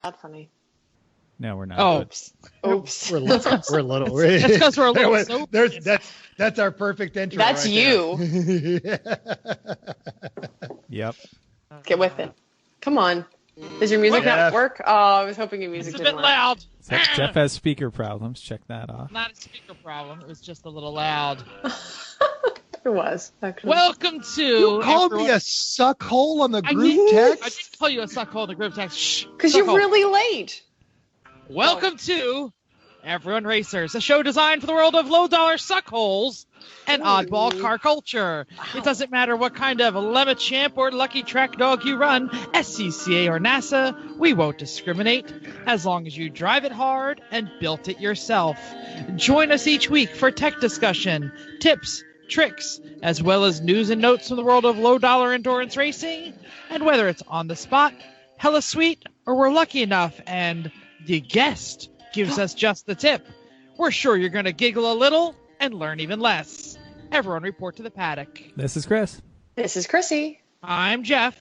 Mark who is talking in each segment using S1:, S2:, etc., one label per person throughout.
S1: Not funny.
S2: No, we're not.
S3: Oh,
S1: Oops.
S4: We're little.
S3: That's because we're a little sober.
S4: That's our perfect intro.
S1: That's
S4: right
S1: you.
S2: Yep.
S1: Get with it. Come on. Does your music not work? Oh, I was hoping your music
S3: It's a
S1: didn't
S3: bit
S1: work.
S3: loud.
S2: Jeff has speaker problems. Check that off.
S3: Not a speaker problem. It was just a little loud.
S1: It was, actually.
S3: Welcome to...
S4: You called me a suckhole on the group text?
S3: I did call you a suckhole in the group text. Shh.
S1: Because you're really late.
S3: Welcome to Everyone Racers, a show designed for the world of low-dollar suckholes and oddball car culture. It doesn't matter what kind of Lemachamp or Lucky Track Dog you run, SCCA or NASA, we won't discriminate, as long as you drive it hard and built it yourself. Join us each week for tech discussion, tips, tricks, as well as news and notes from the world of low-dollar endurance racing. And whether it's on the spot, hella sweet, or we're lucky enough and the guest gives us just the tip, we're sure you're going to giggle a little and learn even less. Everyone report to the paddock.
S2: This is Chris.
S1: This is Chrissy.
S3: I'm Jeff.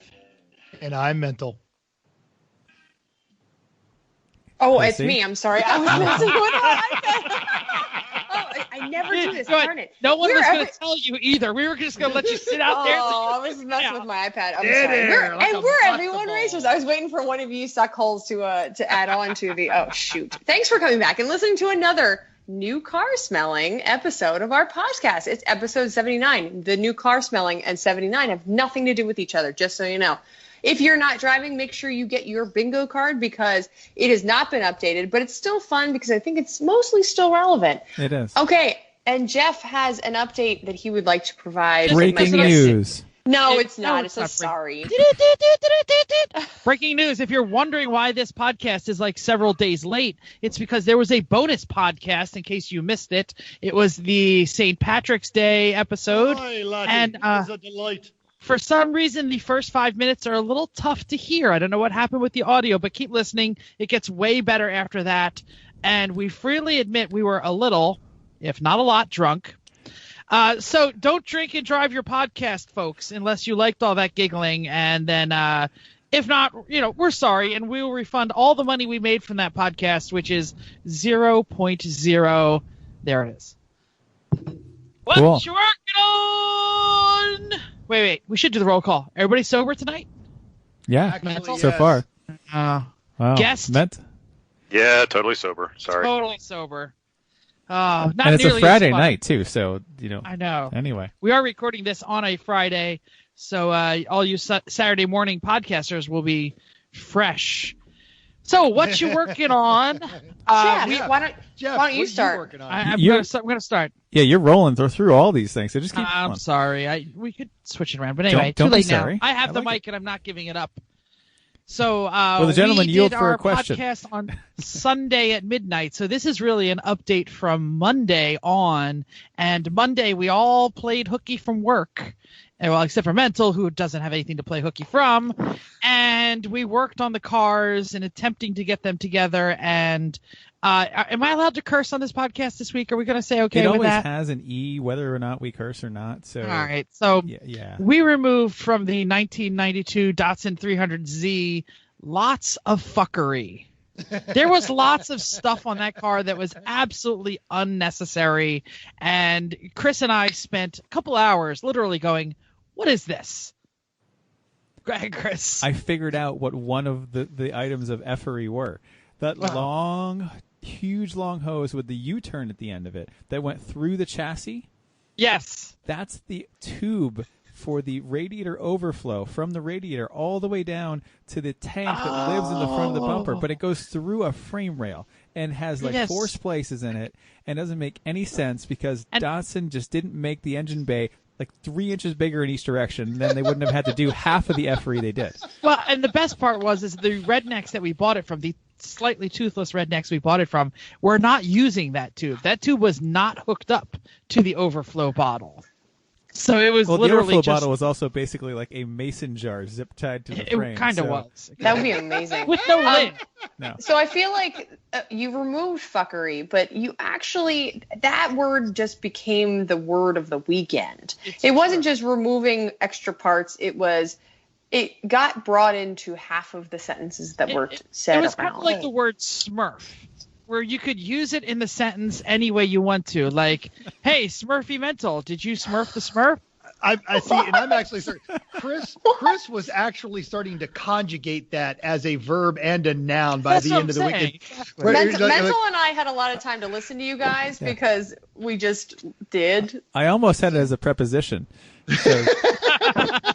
S4: And I'm mental.
S1: Oh,
S2: Chrissy?
S1: it's me. I'm sorry. I was messing with I never do this. Darn it.
S3: No one was going to tell you either. We were just going to let you sit out there.
S1: Oh, I was messing with my iPad. I'm sorry. We're everyone racers. I was waiting for one of you suckholes to add on to the. Oh shoot! Thanks for coming back and listening to another new car smelling episode of our podcast. It's episode 79. The new car smelling and 79 have nothing to do with each other. Just so you know. If you're not driving, make sure you get your bingo card because it has not been updated, but it's still fun because I think it's mostly still relevant.
S2: It is.
S1: Okay, and Jeff has an update that he would like to provide.
S2: Breaking news.
S1: No, it's not. It's
S3: not
S1: sorry.
S3: Breaking news. If you're wondering why this podcast is like several days late, it's because there was a bonus podcast in case you missed it. It was the St. Patrick's Day episode.
S4: Hi, laddie.
S3: And
S4: it was a delight.
S3: for some reason, the first 5 minutes are a little tough to hear. I don't know what happened with the audio, but keep listening. It gets way better after that. And we freely admit we were a little, if not a lot, drunk. So don't drink and drive your podcast, folks, unless you liked all that giggling. And then if not, we're sorry. And we will refund all the money we made from that podcast, which is 0.0. There it is. What
S2: Cool.
S3: you working on? Wait. We should do the roll call. Everybody sober tonight?
S2: Yeah,
S4: Actually,
S2: so
S4: yes.
S2: far. Wow.
S3: Guest?
S5: Yeah, totally sober. Sorry.
S3: Totally sober. Not
S2: And it's a
S3: nearly as
S2: Friday
S3: fun.
S2: night, too, so,
S3: I know.
S2: Anyway.
S3: We are recording this on a Friday, so all you Saturday morning podcasters will be fresh. So, what you working on?
S1: Jeff, why don't you start?
S4: Working on?
S3: I'm
S2: You're-
S3: going to start.
S2: Yeah, you're rolling through all these things, so just keep
S3: I'm
S2: going.
S3: sorry. We could switch it around, but anyway,
S2: Don't
S3: too
S2: be
S3: late
S2: sorry.
S3: now. I have
S2: I
S3: the
S2: like
S3: mic, and I'm not giving it up. So,
S2: the gentleman
S3: we
S2: yield
S3: did
S2: for a
S3: our
S2: question.
S3: podcast on Sunday at midnight. So this is really an update from Monday on. And Monday we all played hooky from work. Well, except for Mental, who doesn't have anything to play hooky from. And we worked on the cars and attempting to get them together. And am I allowed to curse on this podcast this week? Are we going to say okay
S2: it
S3: with
S2: always
S3: that?
S2: has an E, whether or not we curse or not. So
S3: All right. So
S2: yeah.
S3: we removed from the 1992 Datsun 300Z lots of fuckery. There was lots of stuff on that car that was absolutely unnecessary. And Chris and I spent a couple hours literally going, what is this? Go ahead, Chris.
S2: I figured out what one of the items of effery were. That huge long hose with the U-turn at the end of it that went through the chassis.
S3: Yes.
S2: That's the tube for the radiator overflow from the radiator all the way down to the tank that lives in the front of the bumper, but it goes through a frame rail and has like 4 splices in it and doesn't make any sense because Datsun just didn't make the engine bay like 3 inches bigger in each direction. Then they wouldn't have had to do half of the effery they did.
S3: Well, and the best part is the rednecks that we bought it from, the slightly toothless rednecks we bought it from, were not using that tube. That tube was not hooked up to the overflow bottle. So it was literally
S2: the overflow
S3: just...
S2: bottle was also basically like a mason jar zip tied to the frame.
S3: It kind of was.
S1: That would be amazing.
S3: With no lid.
S2: No.
S1: So I feel like you removed fuckery, but you actually, that word just became the word of the weekend. It wasn't just removing extra parts. It was it got brought into half of the sentences that were said
S3: It was
S1: around.
S3: kind of like the word Smurf, where you could use it in the sentence any way you want to. Like, hey, Smurfy Mental, did you Smurf the Smurf?
S4: I see, and I'm actually starting. Chris was actually starting to conjugate that as a verb and a noun by the end of the weekend.
S1: Mental and I had a lot of time to listen to you guys because we just did.
S2: I almost had it as a preposition. So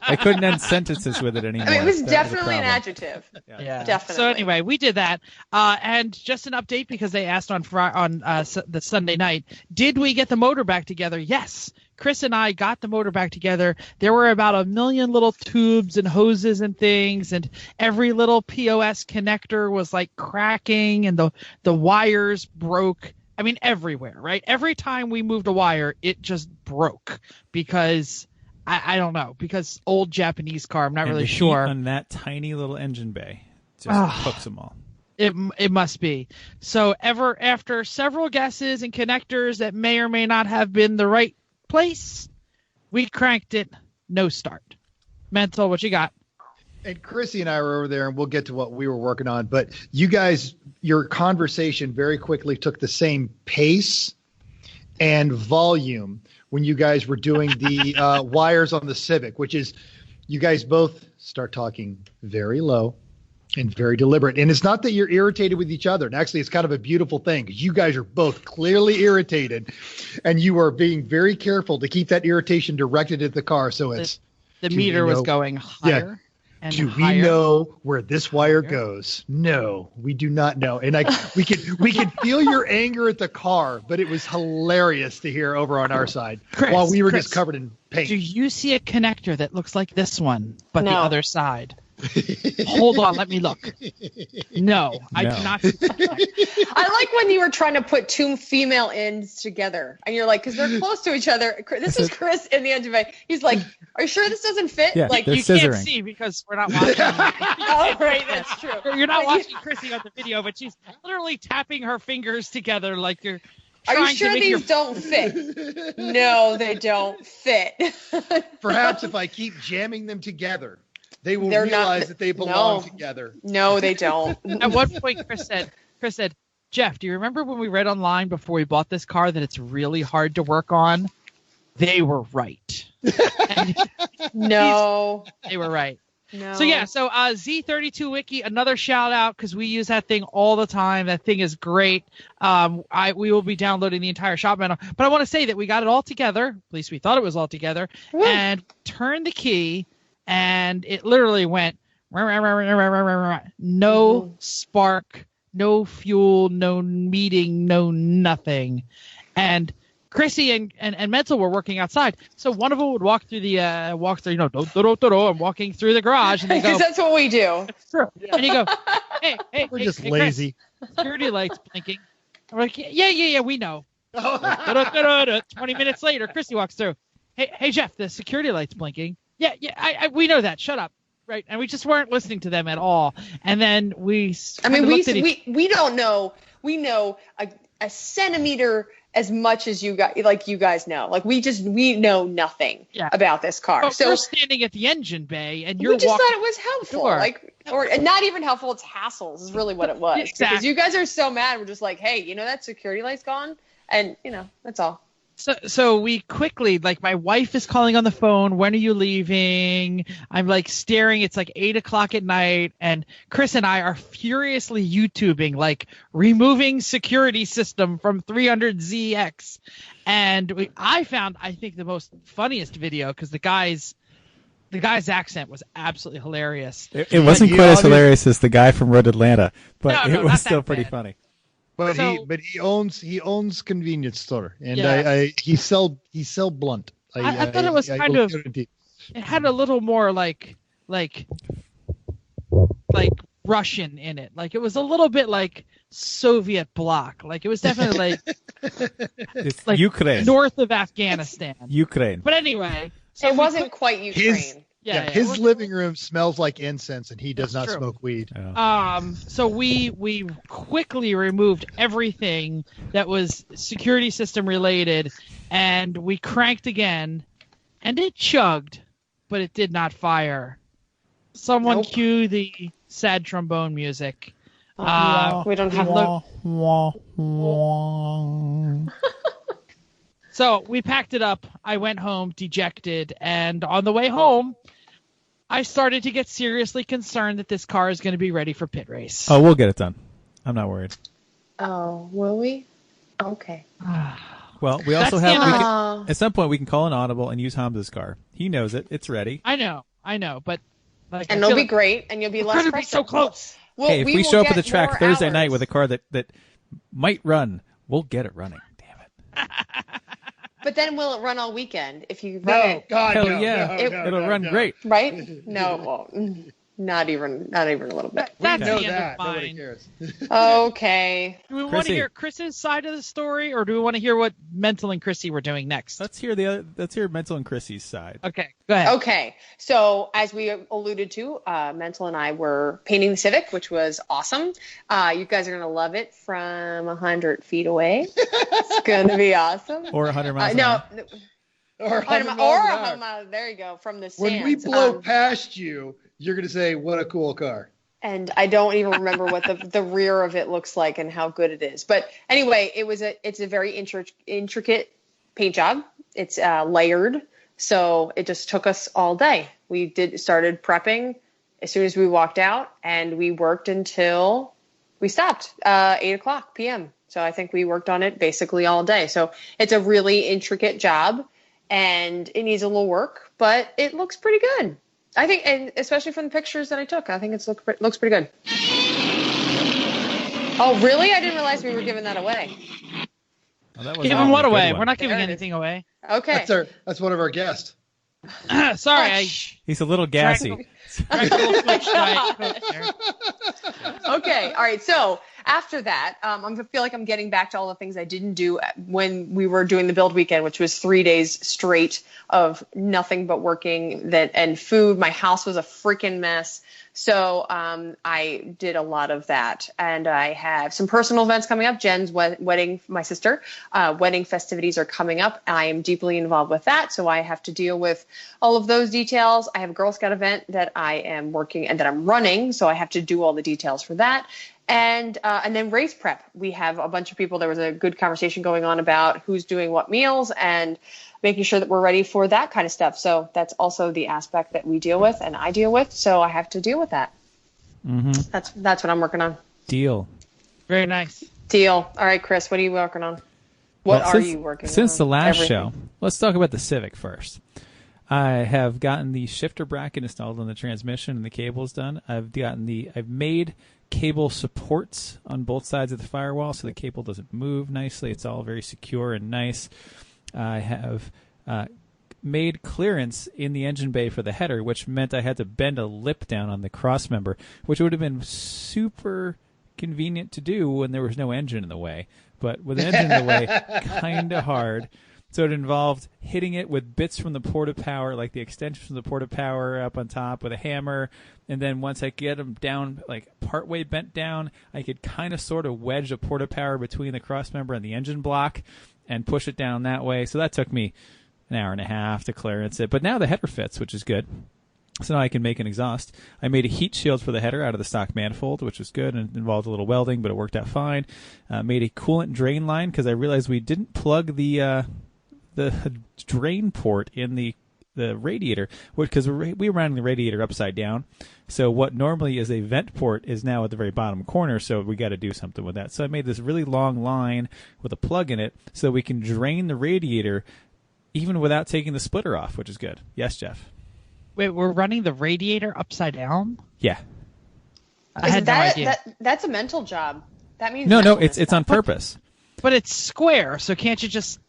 S2: I couldn't end sentences with it anymore.
S1: I mean, it was definitely an adjective.
S3: Yeah,
S1: definitely.
S3: So anyway, we did that, and just an update because they asked on the Sunday night, did we get the motor back together? Yes. Chris and I got the motor back together. There were about 1 million little tubes and hoses and things, and every little POS connector was like cracking, and the wires broke. I mean, everywhere, right? Every time we moved a wire, it just broke because I don't know, because old Japanese car. I'm not really sure.
S2: On that tiny little engine bay, just hooks them all.
S3: It must be. So after several guesses and connectors that may or may not have been the right place, we cranked it. No start. Mental, what you got?
S4: And Chrissy and I were over there, and we'll get to what we were working on. But you guys, your conversation very quickly took the same pace and volume when you guys were doing the wires on the Civic, which is you guys both start talking very low and very deliberate. And it's not that you're irritated with each other. And actually, it's kind of a beautiful thing because you guys are both clearly irritated, and you are being very careful to keep that irritation directed at the car. So it's
S3: the meter was going higher.
S4: Yeah.
S3: And
S4: do
S3: higher.
S4: We know where this wire goes? No, we do not know. And we could feel your anger at the car, but it was hilarious to hear over on our side while we were just covered in paint.
S3: Do you see a connector that looks like this one, but the other side? Hold on, let me look. No, I do not.
S1: I like when you were trying to put two female ends together, and you're like, because they're close to each other. This is Chris in the engine bay. He's like, "Are you sure this doesn't fit?"
S2: Yeah,
S1: like
S3: you
S2: scissoring.
S3: can't see because we're not watching.
S1: Oh, right, that's true.
S3: You're not watching Chrissy on the video, but she's literally tapping her fingers together like you're.
S1: Are you sure these don't fit? No, they don't fit.
S4: Perhaps if I keep jamming them together, they will realize that they belong together.
S1: No, they don't.
S3: At one point, Chris said, Jeff, do you remember when we read online before we bought this car that it's really hard to work on? They were right.
S1: No.
S3: They were right.
S1: No.
S3: So Z32 Wiki, another shout out because we use that thing all the time. That thing is great. We will be downloading the entire shop manual, but I want to say that we got it all together. At least we thought it was all together. Woo. And turned the key, and it literally went no spark, no fuel, no meeting, no nothing. And Chrissy and Mental were working outside, so one of them would walk through, I'm walking through the garage, and they go,
S1: because that's what we do.
S3: True. Yeah. And you go, hey,
S4: we're just lazy.
S3: Chris, security lights blinking. I'm like, yeah, we know. 20 minutes later, Chrissy walks through. Hey, Jeff, the security light's blinking. Yeah, we know that. Shut up. Right, and we just weren't listening to them at all. And then we
S1: don't know. We know a centimeter as much as you guys know. Like we know nothing about this car.
S3: But
S1: so
S3: we're standing at the engine bay, and you're
S1: we just
S3: walking
S1: thought it was helpful, or not even helpful. It's hassles is really what it was.
S3: Exactly.
S1: Because you guys are so mad. We're just like, hey, that security light's gone, and that's all.
S3: So we quickly, like, my wife is calling on the phone. When are you leaving? I'm like staring. It's like 8:00 at night, and Chris and I are furiously YouTubing, like, removing security system from 300ZX. And I found, I think, the most funniest video because the guy's accent was absolutely hilarious.
S2: It wasn't quite as hilarious as the guy from Road Atlanta, but it was still pretty funny.
S4: But he owns convenience store, and he sell blunt.
S3: I thought it was kind of. It had a little more like Russian in it. Like it was a little bit like Soviet bloc. Like it was definitely
S2: it's like Ukraine,
S3: north of Afghanistan.
S2: Ukraine.
S3: But anyway,
S1: so it wasn't quite Ukraine.
S4: His living room smells like incense, and he does not smoke weed.
S3: Yeah. So we quickly removed everything that was security system related, and we cranked again, and it chugged, but it did not fire. Someone
S1: Nope.
S3: cue the sad trombone music.
S1: We don't have
S3: So we packed it up. I went home dejected, and on the way home, I started to get seriously concerned that this car is going to be ready for pit race.
S2: Oh, we'll get it done. I'm not worried.
S1: Oh, will we? Okay.
S2: Well, we also
S3: That's
S2: have at some point we can call an audible and use Hamza's car. He knows it. It's ready.
S3: I know, but like,
S1: And it'll be great, and you'll be less
S3: We're going to be
S1: frustrated.
S3: so close.
S1: Well,
S2: Hey, if we
S1: will
S2: show up at
S1: get
S2: the track
S1: more
S2: Thursday
S1: hours.
S2: night with a car that might run, we'll get it running. Damn it.
S1: But then will it run all weekend if you run it?
S4: God,
S2: Hell
S4: no,
S2: yeah.
S4: no,
S2: It'll
S4: no,
S2: run
S4: no.
S2: great.
S1: Right? No, well, not even a little bit.
S3: That's
S4: know
S3: the end
S4: that.
S3: of
S4: Nobody
S3: mine.
S4: cares.
S1: Okay.
S3: Do we want
S2: Chrissy.
S3: to hear Chris's side of the story, or do we want to hear what Mental and Chrissy were doing next?
S2: Let's hear Mental and Chrissy's side.
S3: Okay, go ahead.
S1: Okay. So as we alluded to, Mental and I were painting the Civic, which was awesome. You guys are going to love it from 100 feet away. It's going to be awesome.
S2: Or 100 miles an
S1: No.
S2: hour.
S4: Or
S1: 100
S4: 100
S1: or
S4: miles an
S1: 100
S4: hour.
S1: miles. There you go. From the
S4: When
S1: stands.
S4: we blow past you, you're going to say, what a cool car.
S1: And I don't even remember what the rear of it looks like and how good it is. But anyway, it's a very intricate paint job. It's layered, so it just took us all day. We started prepping as soon as we walked out, and we worked until we stopped 8:00 p.m. So I think we worked on it basically all day. So it's a really intricate job, and it needs a little work, but it looks pretty good. I think, and especially from the pictures that I took, I think it looks pretty good. Oh, really? I didn't realize we were giving that away.
S2: Well, that was
S3: Giving
S2: not
S3: what
S2: a good
S3: away?
S2: one.
S3: We're not giving
S1: There it is.
S3: anything away.
S1: Okay.
S4: That's one of our guests.
S3: Sorry, I
S2: He's a little gassy.
S3: drank a little Switch Diet Coke there.
S1: Okay. All right. So after that, I feel like I'm getting back to all the things I didn't do when we were doing the build weekend, which was 3 days straight of nothing but working and food. My house was a freaking mess. So I did a lot of that, and I have some personal events coming up. Jen's wedding, my sister, wedding festivities are coming up. I am deeply involved with that, so I have to deal with all of those details. I have a Girl Scout event that I am working and that I'm running, so I have to do all the details for that. And then race prep. We have a bunch of people. There was a good conversation going on about who's doing what meals and making sure that we're ready for that kind of stuff. So that's also the aspect that we deal with and I deal with. So I have to deal with that.
S2: Mm-hmm.
S1: That's what I'm working on.
S2: Deal.
S3: Very nice.
S1: Deal. All right, Chris, what are you working on? What
S2: Well,
S1: are you working on?
S2: Since the last
S1: Everything.
S2: show, let's talk about the Civic first. I have gotten the shifter bracket installed on the transmission and the cables done. I've made cable supports on both sides of the firewall so the cable doesn't move nicely. It's all very secure and nice. I have made clearance in the engine bay for the header, which meant I had to bend a lip down on the crossmember, which would have been super convenient to do when there was no engine in the way. But with an engine in the way, kind of hard. So it involved hitting it with bits from the port of power, like the extensions from the port of power up on top with a hammer. And then once I get them down, like partway bent down, I could kind of sort of wedge a port of power between the crossmember and the engine block and push it down that way. So that took me an hour and a half to clearance it. But now the header fits, which is good. So now I can make an exhaust. I made a heat shield for the header out of the stock manifold, which was good and involved a little welding, but it worked out fine. Made a coolant drain line because I realized we didn't plug the drain port in the radiator, because we were running the radiator upside down. So what normally is a vent port is now at the very bottom corner, so we got to do something with that. So I made this really long line with a plug in it so we can drain the radiator even without taking the splitter off, which is good. Yes, Jeff?
S3: Wait, we're running the radiator upside down?
S2: Yeah.
S3: I had no idea.
S1: That's a mental job. That means
S2: No,
S1: mental
S2: it's on
S1: stuff.
S2: purpose.
S3: But it's square, so can't you just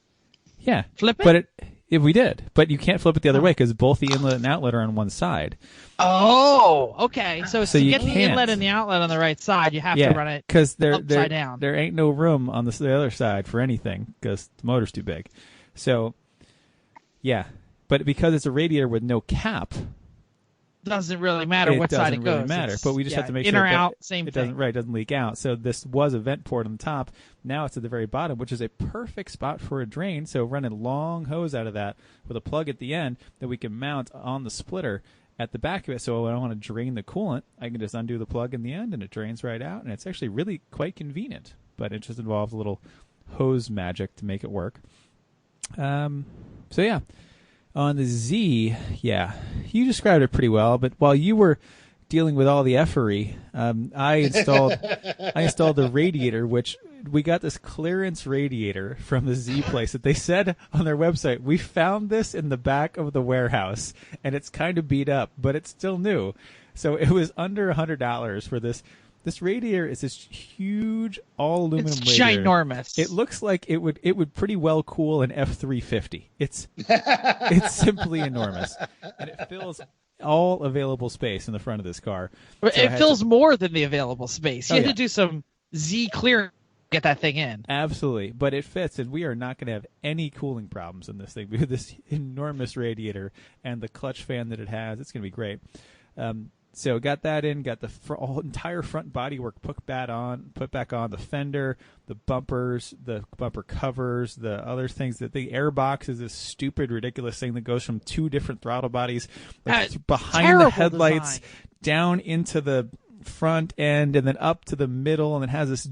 S2: Yeah.
S3: flip it?
S2: But if we did. But you can't flip it the other way because both the inlet and outlet are on one side.
S3: Oh, okay. So
S2: So
S3: to
S2: you
S3: get the
S2: can't.
S3: inlet and the outlet on the right side, you have
S2: Yeah,
S3: to run it
S2: because
S3: upside down.
S2: there ain't no room on the other side for anything because the motor's too big. So, yeah. But because it's a radiator with no cap,
S3: Doesn't really matter what side it goes.
S2: It doesn't really matter.
S3: It's-
S2: but we just
S3: yeah,
S2: have to make
S3: in
S2: sure
S3: or
S2: that
S3: out, same
S2: it
S3: thing.
S2: doesn't leak out. So this was a vent port on the top. Now it's at the very bottom, which is a perfect spot for a drain. So run a long hose out of that with a plug at the end that we can mount on the splitter at the back of it. So when I want to drain the coolant, I can just undo the plug in the end, and it drains right out. And it's actually really quite convenient. But it just involves a little hose magic to make it work. So yeah, on the Z, yeah, you described it pretty well. But while you were dealing with all the effery, I installed the radiator, which we got this clearance radiator from the Z place that they said on their website, we found this in the back of the warehouse, and it's kind of beat up, but it's still new. So it was under $100 for this. This radiator is this huge all aluminum
S3: It's
S2: radiator.
S3: ginormous.
S2: It looks like it would pretty well cool an F-350. It's simply enormous, and it fills all available space in the front of this car.
S3: So it fills more than the available space. You have to do some Z clearance to get that thing in.
S2: Absolutely, but it fits, and we are not going to have any cooling problems in this thing. We have this enormous radiator and the clutch fan that it has. It's going to be great. So got that in, got the entire front bodywork put back on, the fender, the bumpers, the bumper covers, the other things. That the airbox is this stupid, ridiculous thing that goes from two different throttle bodies behind the headlights, down into the front end, and then up to the middle, and it has this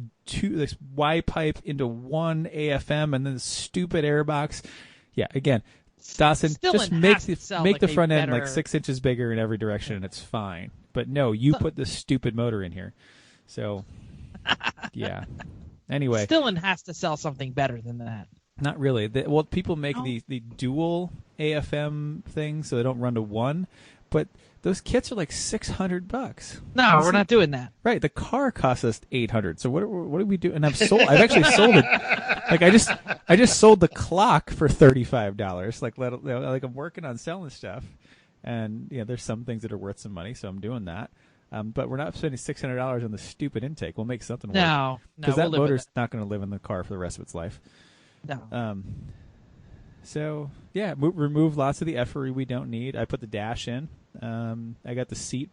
S2: Y pipe into one AFM, and then the stupid airbox. Yeah, again. Dawson, just make the front end like 6 inches bigger in every direction, and it's fine. But no, you put this stupid motor in here. So, yeah. Anyway.
S3: Stillen has to sell something better than that.
S2: Not really. People make the dual AFM thing so they don't run to one, but those kits are like $600.
S3: No, we're not doing that.
S2: Right, the car costs us $800. So what do we do? And I've actually sold it. Like I just sold the clock for $35. Like I'm working on selling stuff, and there's some things that are worth some money, so I'm doing that. But we're not spending $600 on the stupid intake. We'll make something work.
S3: No,
S2: because that motor's not going to live in the car for the rest of its life.
S3: No.
S2: So yeah, remove lots of the effery we don't need. I put the dash in. I got the seat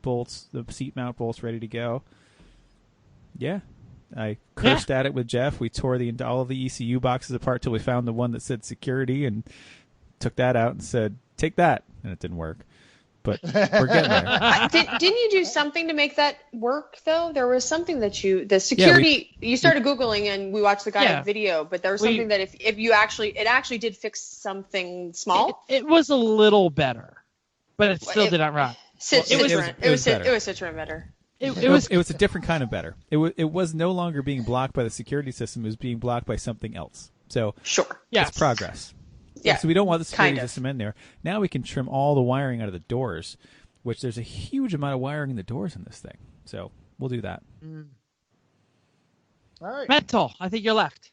S2: mount bolts ready to go. Yeah. I cursed at it with Jeff. We tore all of the ECU boxes apart till we found the one that said security, and took that out and said, take that. And it didn't work. But we're getting there.
S1: Didn't you do something to make that work, though? There was something that the security, you started Googling, and we watched the guide video, but there was something that if you it actually did fix something small.
S3: It was a little better, but it still did not run.
S1: It was Citroen better.
S2: It was a different kind of better. It was no longer being blocked by the security system. It was being blocked by something else. So it's progress. Yeah. So we don't want the security system in there. Now we can trim all the wiring out of the doors, which there's a huge amount of wiring in the doors in this thing. So we'll do that.
S4: All right.
S3: Mental, I think you're left.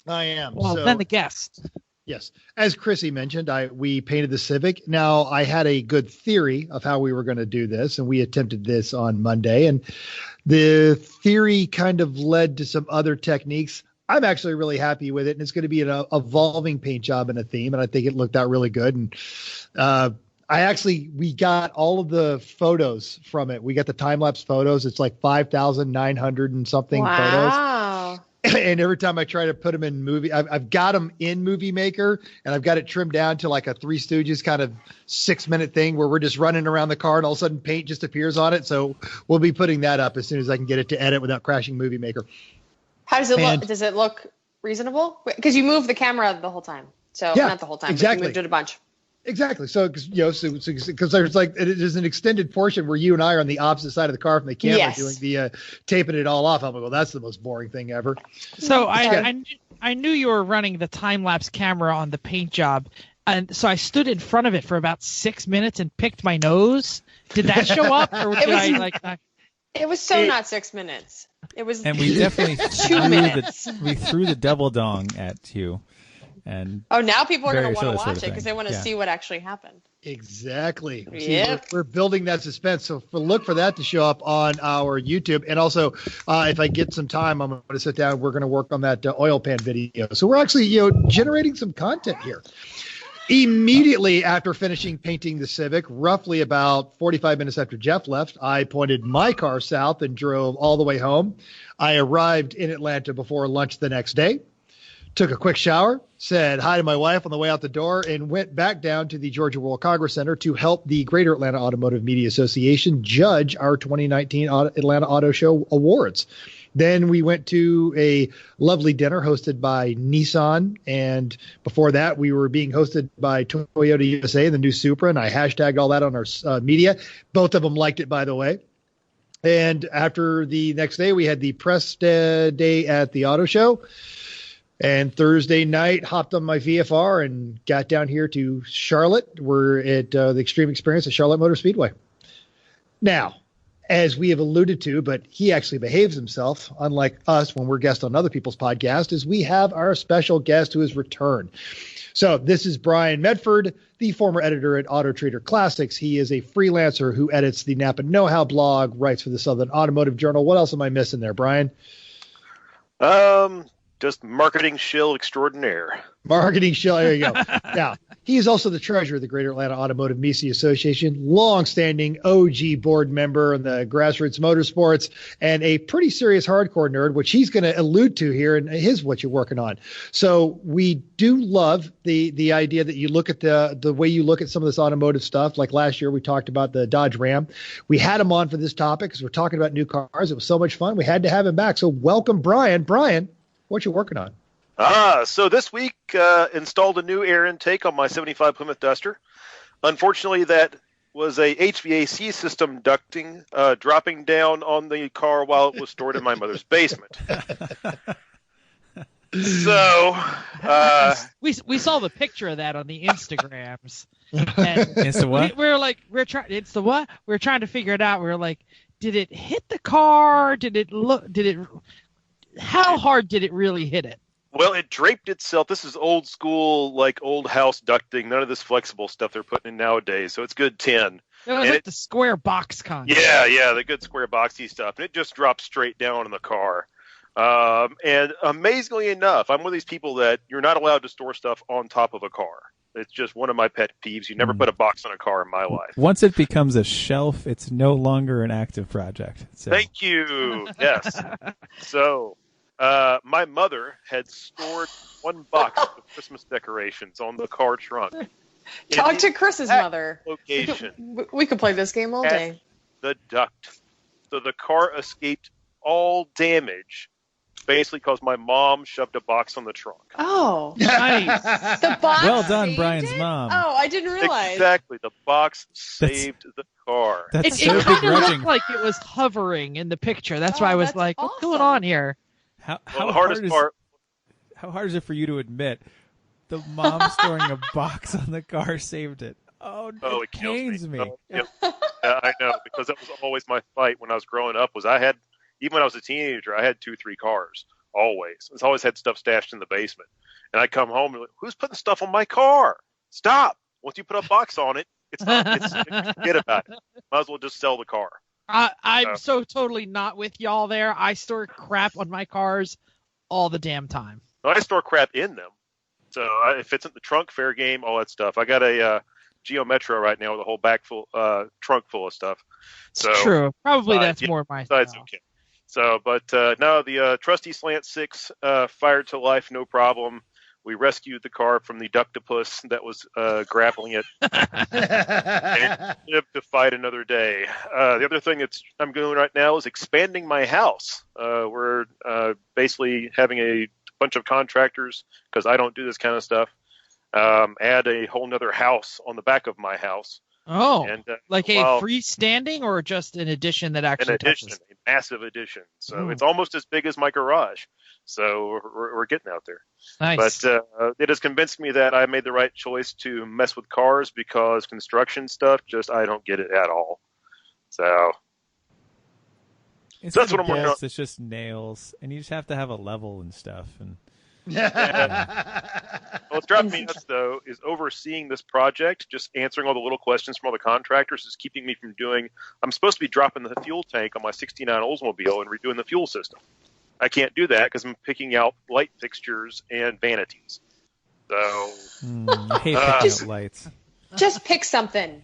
S4: I am.
S3: Well, then the guest.
S4: Yes. As Chrissy mentioned, we painted the Civic. Now, I had a good theory of how we were going to do this, and we attempted this on Monday. And the theory kind of led to some other techniques. I'm actually really happy with it, and it's going to be an evolving paint job and a theme, and I think it looked out really good. And we got all of the photos from it. We got the time-lapse photos. It's like 5,900 and something photos. And every time I try to put them in movie, I've got them in Movie Maker, and I've got it trimmed down to like a Three Stooges kind of 6-minute thing where we're just running around the car and all of a sudden paint just appears on it. So we'll be putting that up as soon as I can get it to edit without crashing Movie Maker.
S1: How does it look? Does it look reasonable? Because you move the camera the whole time. So not the whole time,
S4: exactly.
S1: But you moved it a bunch.
S4: Exactly. So, because there's there's an extended portion where you and I are on the opposite side of the car from the camera doing the taping it all off. I'm like, well, that's the most boring thing ever.
S3: So I knew you were running the time-lapse camera on the paint job. And so I stood in front of it for about 6 minutes and picked my nose. Did that show up? Or
S1: It was not 6 minutes. It was,
S2: and we definitely
S1: 2 minutes.
S2: We threw the double dong at you, and
S1: now people are going to want to watch it because they want to see what actually happened.
S4: Exactly.
S1: Yep.
S4: We're building that suspense, so look for that to show up on our YouTube. And also, if I get some time, I'm going to sit down. We're going to work on that oil pan video. So we're actually generating some content here. Immediately after finishing painting the Civic, roughly about 45 minutes after Jeff left, I pointed my car south and drove all the way home. I arrived in Atlanta before lunch the next day, took a quick shower, said hi to my wife on the way out the door, and went back down to the Georgia World Congress Center to help the Greater Atlanta Automotive Media Association judge our 2019 Atlanta Auto Show Awards. Then we went to a lovely dinner hosted by Nissan. And before that, we were being hosted by Toyota USA, the new Supra. And I hashtagged all that on our media. Both of them liked it, by the way. And after the next day, we had the press day at the auto show. And Thursday night, hopped on my VFR and got down here to Charlotte. We're at the Extreme Experience at Charlotte Motor Speedway. Now, as we have alluded to, but he actually behaves himself, unlike us when we're guests on other people's podcasts, is we have our special guest who has returned. So this is Brian Medford, the former editor at Auto Trader Classics. He is a freelancer who edits the Napa Know-How blog, writes for the Southern Automotive Journal. What else am I missing there, Brian?
S5: Just marketing shill extraordinaire.
S4: Marketing shill. There you go. Now, he is also the treasurer of the Greater Atlanta Automotive Media Association, long-standing OG board member in the grassroots motorsports, and a pretty serious hardcore nerd, which he's going to allude to here in his what you're working on. So we do love the idea that you look at the way you look at some of this automotive stuff. Like last year, we talked about the Dodge Ram. We had him on for this topic because we're talking about new cars. It was so much fun. We had to have him back. So welcome, Brian. Brian, what you working on?
S5: So this week installed a new air intake on my 75 Plymouth Duster. Unfortunately, that was a HVAC system ducting dropping down on the car while it was stored in my mother's basement. So
S3: we saw the picture of that on the Instagrams. And
S2: It's the what?
S3: We're trying. It's the what? We're trying to figure it out. We were like, did it hit the car? How hard did it really hit it?
S5: Well, it draped itself. This is old school, like old house ducting. None of this flexible stuff they're putting in nowadays. So it's good tin.
S3: It was like the square box kind.
S5: Yeah, the good square boxy stuff. And it just dropped straight down in the car. And amazingly enough, I'm one of these people that you're not allowed to store stuff on top of a car. It's just one of my pet peeves. You never put a box on a car in my life.
S2: Once it becomes a shelf, it's no longer an active project. So.
S5: Thank you. Yes. So my mother had stored one box of Christmas decorations on the car trunk.
S1: Talk to Chris's mother.
S5: Location.
S1: We could play this game all day.
S5: The duct. So the car escaped all damage, basically because my mom shoved a box on the trunk.
S1: Oh,
S3: nice.
S1: The box.
S2: Well done,
S1: saved
S2: Brian's
S1: it?
S2: mom.
S1: Oh, I didn't realize.
S5: Exactly. The box saved the car.
S2: That's
S3: It
S2: so
S3: kind of
S2: begrudging.
S3: looked like it was hovering in the picture. That's why I was
S1: that's
S3: like, what's
S1: awesome.
S3: going on here?
S2: How
S5: The hardest part.
S2: How hard is it for you to admit the mom storing a box on the car saved it? Oh,
S5: it
S2: pains
S5: kills
S2: me.
S5: Oh, yep. Yeah, I know, because that was always my fight when I was growing up. Even when I was a teenager, I had 2-3 cars. Always. I always had stuff stashed in the basement. And I'd come home and like, who's putting stuff on my car? Stop. Once you put a box on it, forget about it. Might as well just sell the car.
S3: I'm so totally not with y'all there. I store crap on my cars all the damn time.
S5: I store crap in them. So if it's in the trunk, fair game, all that stuff. I got a Geo Metro right now with a whole trunk full of stuff. So
S3: True. Probably that's more my style.
S5: Okay. So, but no, the trusty Slant 6 fired to life, no problem. We rescued the car from the ductopus that was grappling it and lived to fight another day. The other thing I'm doing right now is expanding my house. We're basically having a bunch of contractors, because I don't do this kind of stuff, add a whole nother house on the back of my house.
S3: Oh,
S5: and,
S3: like a freestanding or just an addition that actually touches?
S5: A massive addition. So it's almost as big as my garage. So we're getting out there.
S3: Nice.
S5: But it has convinced me that I made the right choice to mess with cars, because construction stuff, I don't get it at all. So
S2: It's
S5: that's what I'm working on.
S2: It's just nails, and you just have to have a level and stuff. And
S5: What's driving me nuts, though, is overseeing this project, just answering all the little questions from all the contractors is keeping me from doing. I'm supposed to be dropping the fuel tank on my 69 Oldsmobile and redoing the fuel system. I can't do that because I'm picking out light fixtures and vanities. So
S2: I hate picking out lights.
S1: Just pick something.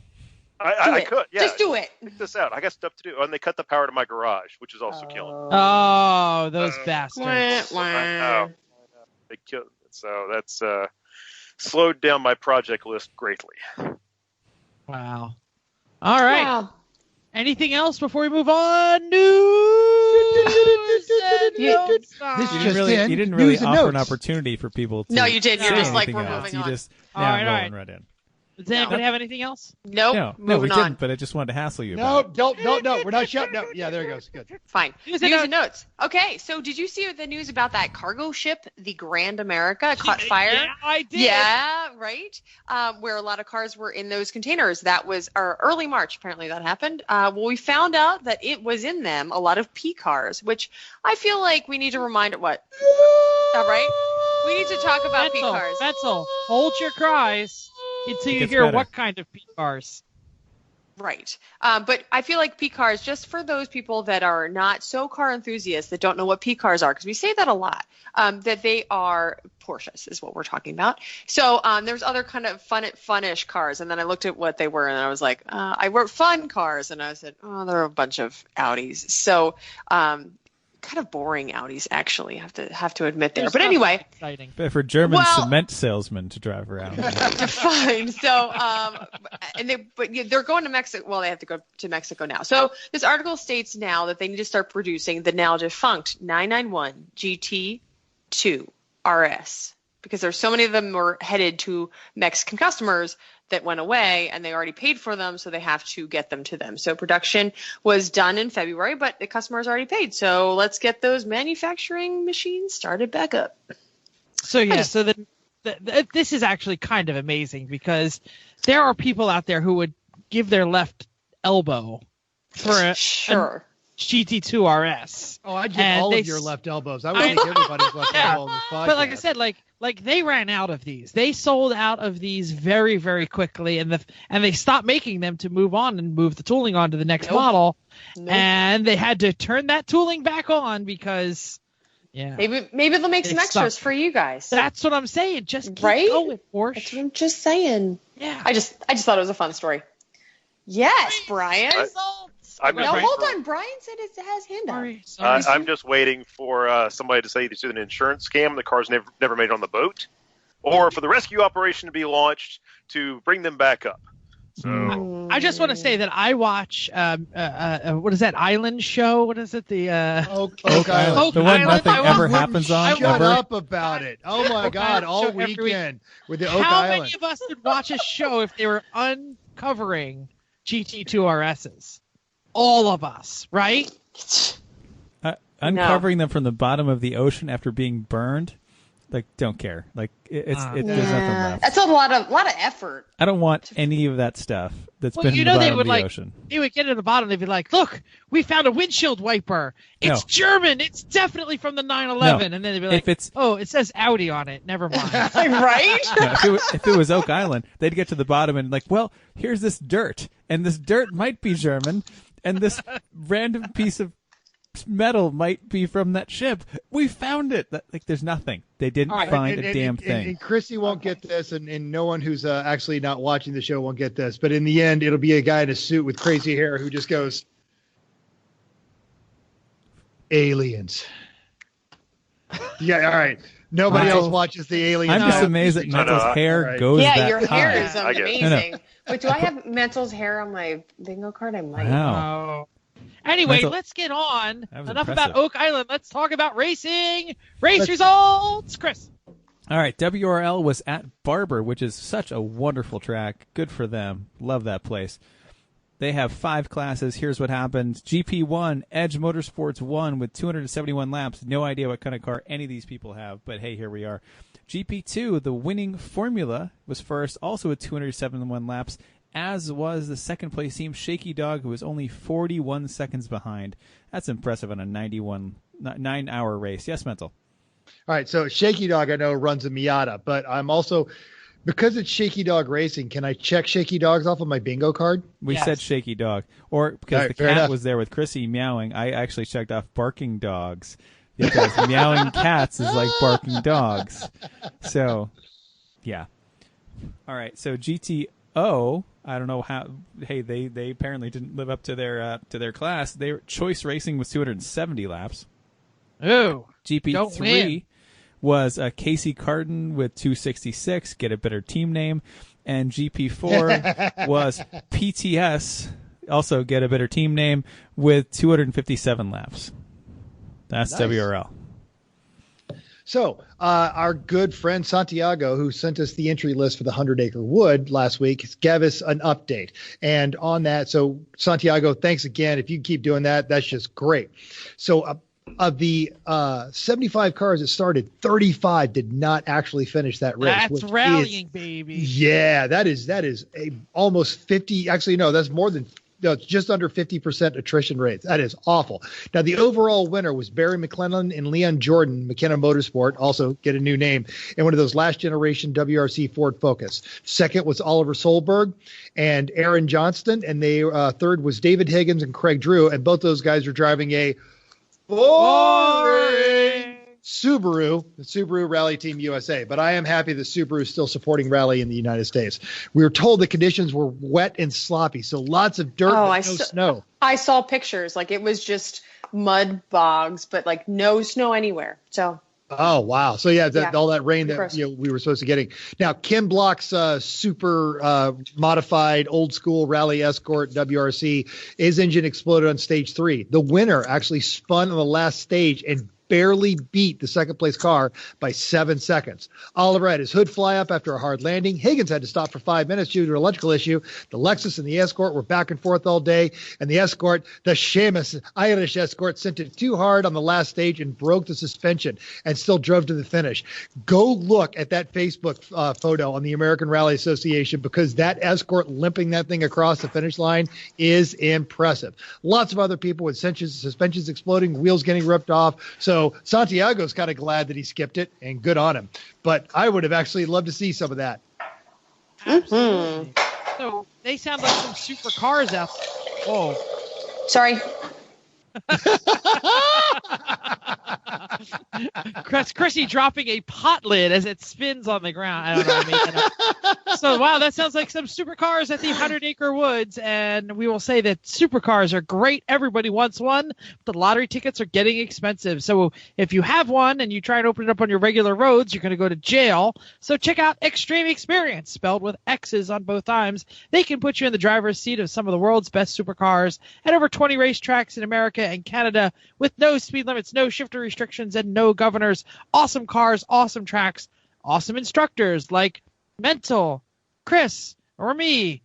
S5: I could, yeah.
S1: Just do it.
S5: Check this out. I got stuff to do. And they cut the power to my garage, which is also killing me.
S3: Oh, those bastards.
S5: I know. So that's slowed down my project list greatly.
S3: Wow. All right.
S1: Wow.
S3: Anything else before we move on? News and notes time.
S2: You didn't really offer an opportunity for people to
S1: No, you did. You're just like,
S2: anything
S1: we're
S2: else.
S1: moving
S2: You
S1: on.
S2: just
S3: All right.
S2: right in.
S3: Does anybody have anything else?
S1: Nope.
S2: No,
S1: moving
S2: we
S1: on.
S2: didn't, but I just wanted to hassle you
S4: No,
S2: about it.
S4: don't. We're not shut. No. Yeah, there it goes. Good.
S1: Fine.
S3: News
S1: News
S3: and
S1: and notes. Okay, so did you see the news about that cargo ship, the Grand America, caught fire?
S3: Yeah, I did.
S1: Yeah, right. Where a lot of cars were in those containers. That was early March. Apparently, that happened. Well, we found out that it was in them a lot of P cars, which I feel like we need to remind what. All right, we need to talk about P cars.
S3: Mental, hold your cries until you
S2: gets
S3: hear
S2: better.
S3: what kind of P cars.
S1: Right. But I feel like P cars, just for those people that are not so car enthusiasts that don't know what P cars are, because we say that a lot, that they are Porsches is what we're talking about. So there's other kind of funnish cars. And then I looked at what they were and I was like, I wrote fun cars. And I said, oh, they're a bunch of Audis. So kind of boring Audis, actually, have to admit there. But anyway.
S3: Exciting.
S2: But for German cement salesmen to drive around.
S1: Fine. So, they're going to Mexico. Well, they have to go to Mexico now. So this article states now that they need to start producing the now defunct 991 GT2 RS because there's so many of them were headed to Mexican customers that went away and they already paid for them, so they have to get them to them. So production was done in February, but the customers already paid. So let's get those manufacturing machines started back up.
S3: So yeah, this is actually kind of amazing because there are people out there who would give their left elbow for a GT2 RS.
S4: Oh, I'd give all of your left elbows. I would take everybody's left elbow on this podcast.
S3: But like I said, like they ran out of these. They sold out of these very, very quickly, and they stopped making them to move on and move the tooling on to the next model. And they had to turn that tooling back on because,
S1: maybe they'll make some extras for you guys.
S3: That's what I'm saying. Just keep going, Porsche.
S1: That's what I'm just saying.
S3: Yeah.
S1: I just thought it was a fun story. Yes, Brian. Hold on. Brian said it has hand up.
S5: I'm just waiting for somebody to say this is an insurance scam. The car's never made it on the boat, or for the rescue operation to be launched to bring them back up. So
S3: I just want to say that I watch what is that island show? What is it? The
S4: Oak Island.
S2: The one nothing ever happens on.
S4: Shut up about it. Oh my God! All weekend with the Oak Island.
S3: How many of us would watch a show if they were uncovering GT2 RSs? All of us, right?
S2: Uncovering them from the bottom of the ocean after being burned, like, don't care. Like, there's nothing left.
S1: That's a lot of effort.
S2: I don't want any of that stuff that's been in the bottom of the ocean.
S3: They would get to the bottom, they'd be like, look, we found a windshield wiper. It's German. It's definitely from the 911. And then they'd be like, it says Audi on it. Never mind.
S1: Right?
S2: If it was Oak Island, they'd get to the bottom and like, well, here's this dirt. And this dirt might be German. And this random piece of metal might be from that ship. We found it. Like, there's nothing. They didn't find a damn thing.
S4: And Chrissy won't get this, and no one who's actually not watching the show won't get this. But in the end, it'll be a guy in a suit with crazy hair who just goes, aliens. Yeah, all right. Nobody else watches the aliens.
S2: I'm just amazed that Mental's hair goes that high.
S1: Yeah, your hair is amazing.
S2: No.
S1: Wait, do I have Mental's hair on my bingo card? I might.
S2: Wow.
S3: Anyway, let's get on. Enough about Oak Island. Let's talk about racing. Race results, Chris.
S2: All right, WRL was at Barber, which is such a wonderful track. Good for them. Love that place. They have 5 classes. Here's what happened. GP1, Edge Motorsports 1 with 271 laps. No idea what kind of car any of these people have, but hey, here we are. GP2, the winning Formula, was first, also with 271 laps, as was the second place team, Shaky Dog, who was only 41 seconds behind. That's impressive on a 9-hour race. Yes, Mental?
S4: All right, so Shaky Dog, I know, runs a Miata, but I'm also, because it's Shaky Dog Racing, can I check Shaky Dogs off of my bingo card?
S2: We said Shaky Dog. Or because the cat was there with Chrissy meowing, I actually checked off Barking Dogs. Because meowing cats is like barking dogs. So, yeah. All right, so GTO, I don't know how. Hey, they apparently didn't live up to their class. Choice Racing was 270 laps.
S3: Oh,
S2: GP3 was Casey Carton with 266, get a better team name. And GP4 was PTS, also get a better team name, with 257 laps. That's nice. WRL.
S4: So our good friend Santiago, who sent us the entry list for the 100-acre wood last week, gave us an update. And on that, so Santiago, thanks again. If you keep doing that, that's just great. So of the 75 cars that started, 35 did not actually finish that race.
S3: That's rallying, baby.
S4: Yeah, that is a almost 50. Actually, no, that's more than. No, it's just under 50% attrition rates. That is awful. Now, the overall winner was Barry McClellan and Leon Jordan, McKenna Motorsport, also get a new name, in one of those last generation WRC Ford Focus. Second was Oliver Solberg and Aaron Johnston, and they third was David Higgins and Craig Drew, and both those guys are driving a boring Subaru, the Subaru Rally Team USA. But I am happy that Subaru is still supporting rally in the United States. We were told the conditions were wet and sloppy, so lots of dirt, but no snow.
S1: I saw pictures. Like, it was just mud bogs, but like no snow anywhere. So. Oh,
S4: wow. So, all that rain that we were supposed to getting. Now, Ken Block's super modified old school Rally Escort WRC, his engine exploded on stage 3. The winner actually spun on the last stage and barely beat the second place car by 7 seconds. Oliver had his hood fly up after a hard landing. Higgins had to stop for 5 minutes due to an electrical issue. The Lexus and the Escort were back and forth all day. And the Escort, the Seamus Irish Escort, sent it too hard on the last stage and broke the suspension and still drove to the finish. Go look at that Facebook photo on the American Rally Association, because that Escort limping that thing across the finish line is impressive. Lots of other people with suspensions exploding, wheels getting ripped off. So Santiago's kind of glad that he skipped it, and good on him. But I would have actually loved to see some of that.
S3: Absolutely. So they sound like some super cars out there. Oh,
S1: sorry.
S3: Chrissy dropping a pot lid as it spins on the ground. I don't know. I made that up. So, wow, that sounds like some supercars at the 100-acre woods. And we will say that supercars are great. Everybody wants one. But the lottery tickets are getting expensive. So if you have one and you try and open it up on your regular roads, you're going to go to jail. So check out Extreme Experience, spelled with X's on both times. They can put you in the driver's seat of some of the world's best supercars at over 20 racetracks in America and Canada, with no speed limits, no shifter restrictions, and no governors. Awesome cars, awesome tracks, awesome instructors like Mental, Chris, or me.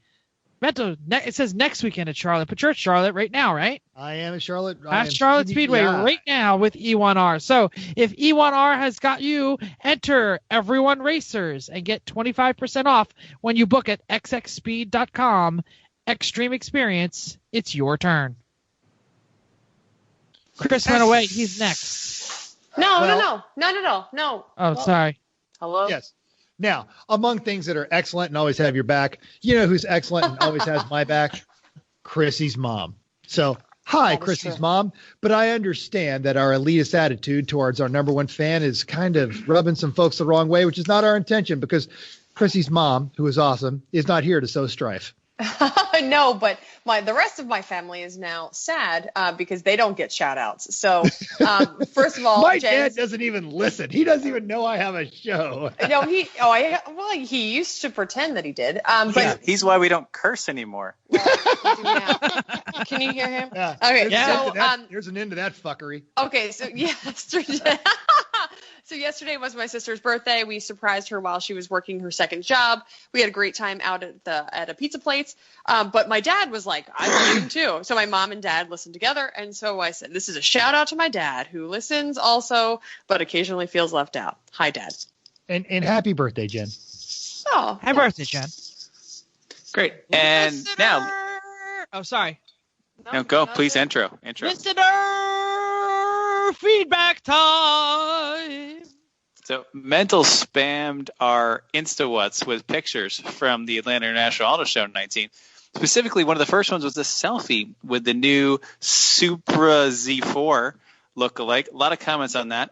S3: Mental, it says next weekend at Charlotte, but you're at Charlotte right now, right?
S4: I am at Charlotte.
S3: At Charlotte Speedway right now with E1R. So if E1R has got you, enter Everyone Racers and get 25% off when you book at xxspeed.com. Extreme Experience, it's your turn. Chris went away. He's next.
S1: No.
S3: Oh, sorry.
S1: Hello?
S4: Yes. Now, among things that are excellent and always have your back, you know who's excellent and always has my back? Chrissy's mom. So, hi, Chrissy's mom. But I understand that our elitist attitude towards our number one fan is kind of rubbing some folks the wrong way, which is not our intention, because Chrissy's mom, who is awesome, is not here to sow strife.
S1: No, but the rest of my family is now sad because they don't get shout outs. So first of all,
S4: my dad doesn't even listen. He doesn't even know I have a show.
S1: No, he used to pretend that he did. But
S6: he's why we don't curse anymore.
S1: Can you hear him?
S4: Yeah.
S1: Okay.
S4: Here's an end to that fuckery.
S1: Okay. So So yesterday was my sister's birthday. We surprised her while she was working her second job. We had a great time out at a pizza place. But my dad was like, I'm listening too. So my mom and dad listened together. And so I said, this is a shout out to my dad, who listens also, but occasionally feels left out. Hi, Dad.
S4: And happy birthday, Jen.
S1: Oh,
S3: happy birthday, Jen.
S6: Great. And now.
S3: Oh, sorry.
S6: No, go. Please intro.
S3: Listener feedback time.
S6: So Mental spammed our InstaWhat's with pictures from the Atlanta International Auto Show in 19. Specifically, one of the first ones was a selfie with the new Supra Z4 lookalike. A lot of comments on that.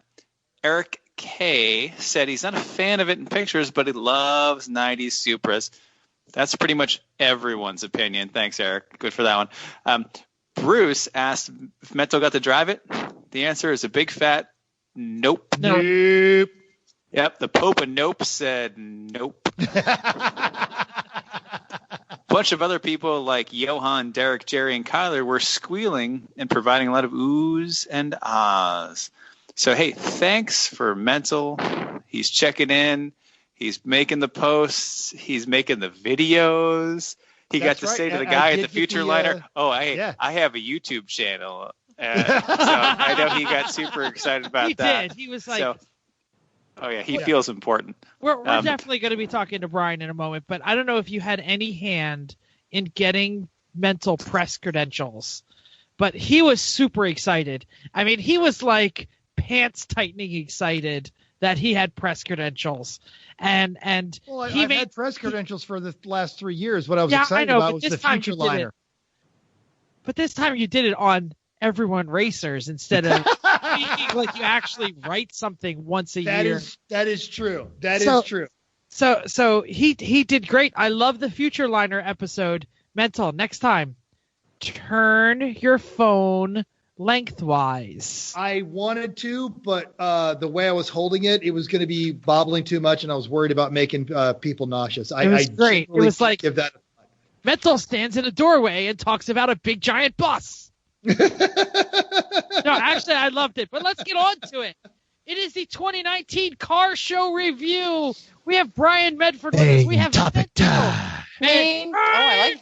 S6: Eric K said he's not a fan of it in pictures, but he loves 90s Supras. That's pretty much everyone's opinion. Thanks, Eric. Good for that one. Bruce asked if Mental got to drive it. The answer is a big fat nope.
S3: Nope.
S6: Yep, the Pope of Nope said nope. Bunch of other people like Johan, Derek, Jerry, and Kyler were squealing and providing a lot of oohs and ahs. So, hey, thanks for Mental. He's checking in. He's making the posts. He's making the videos. He got to say to the guy at the Future Liner, I have a YouTube channel. So I know he got super excited about that.
S3: He did. He was like...
S6: he feels important.
S3: We're definitely going to be talking to Brian in a moment, but I don't know if you had any hand in getting Mental press credentials, but he was super excited. I mean, he was like pants tightening excited that he had press credentials. And I've
S4: had press credentials for the last 3 years. What I was excited about was the Future Liner.
S3: But this time you did it on Everyone Racers instead of like you actually write something once a year.
S4: That is true. That is true.
S3: So he did great. I love the Future Liner episode. Mental, next time, turn your phone lengthwise.
S4: I wanted to, but the way I was holding it, it was going to be bobbling too much, and I was worried about making people nauseous.
S3: It was great. It was like Mental stands in a doorway and talks about a big giant bus. No, actually, I loved it. But let's get on to it. It is the 2019 car show review. We have Brian Medford with us. We have
S1: topic time.
S3: I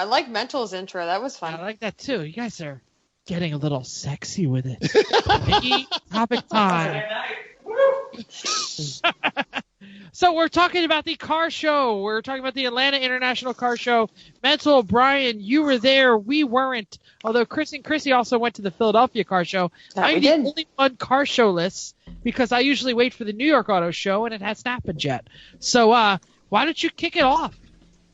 S1: like Mental's intro. That was fun.
S3: I like that too. You guys are getting a little sexy with it. Topic time. So we're talking about the car show. We're talking about the Atlanta International Car Show. Mental, Brian, you were there. We weren't. Although Chris and Chrissy also went to the Philadelphia Car Show. I'm the only one car show-less because I usually wait for the New York Auto Show, and it hasn't happened yet. So why don't you kick it off?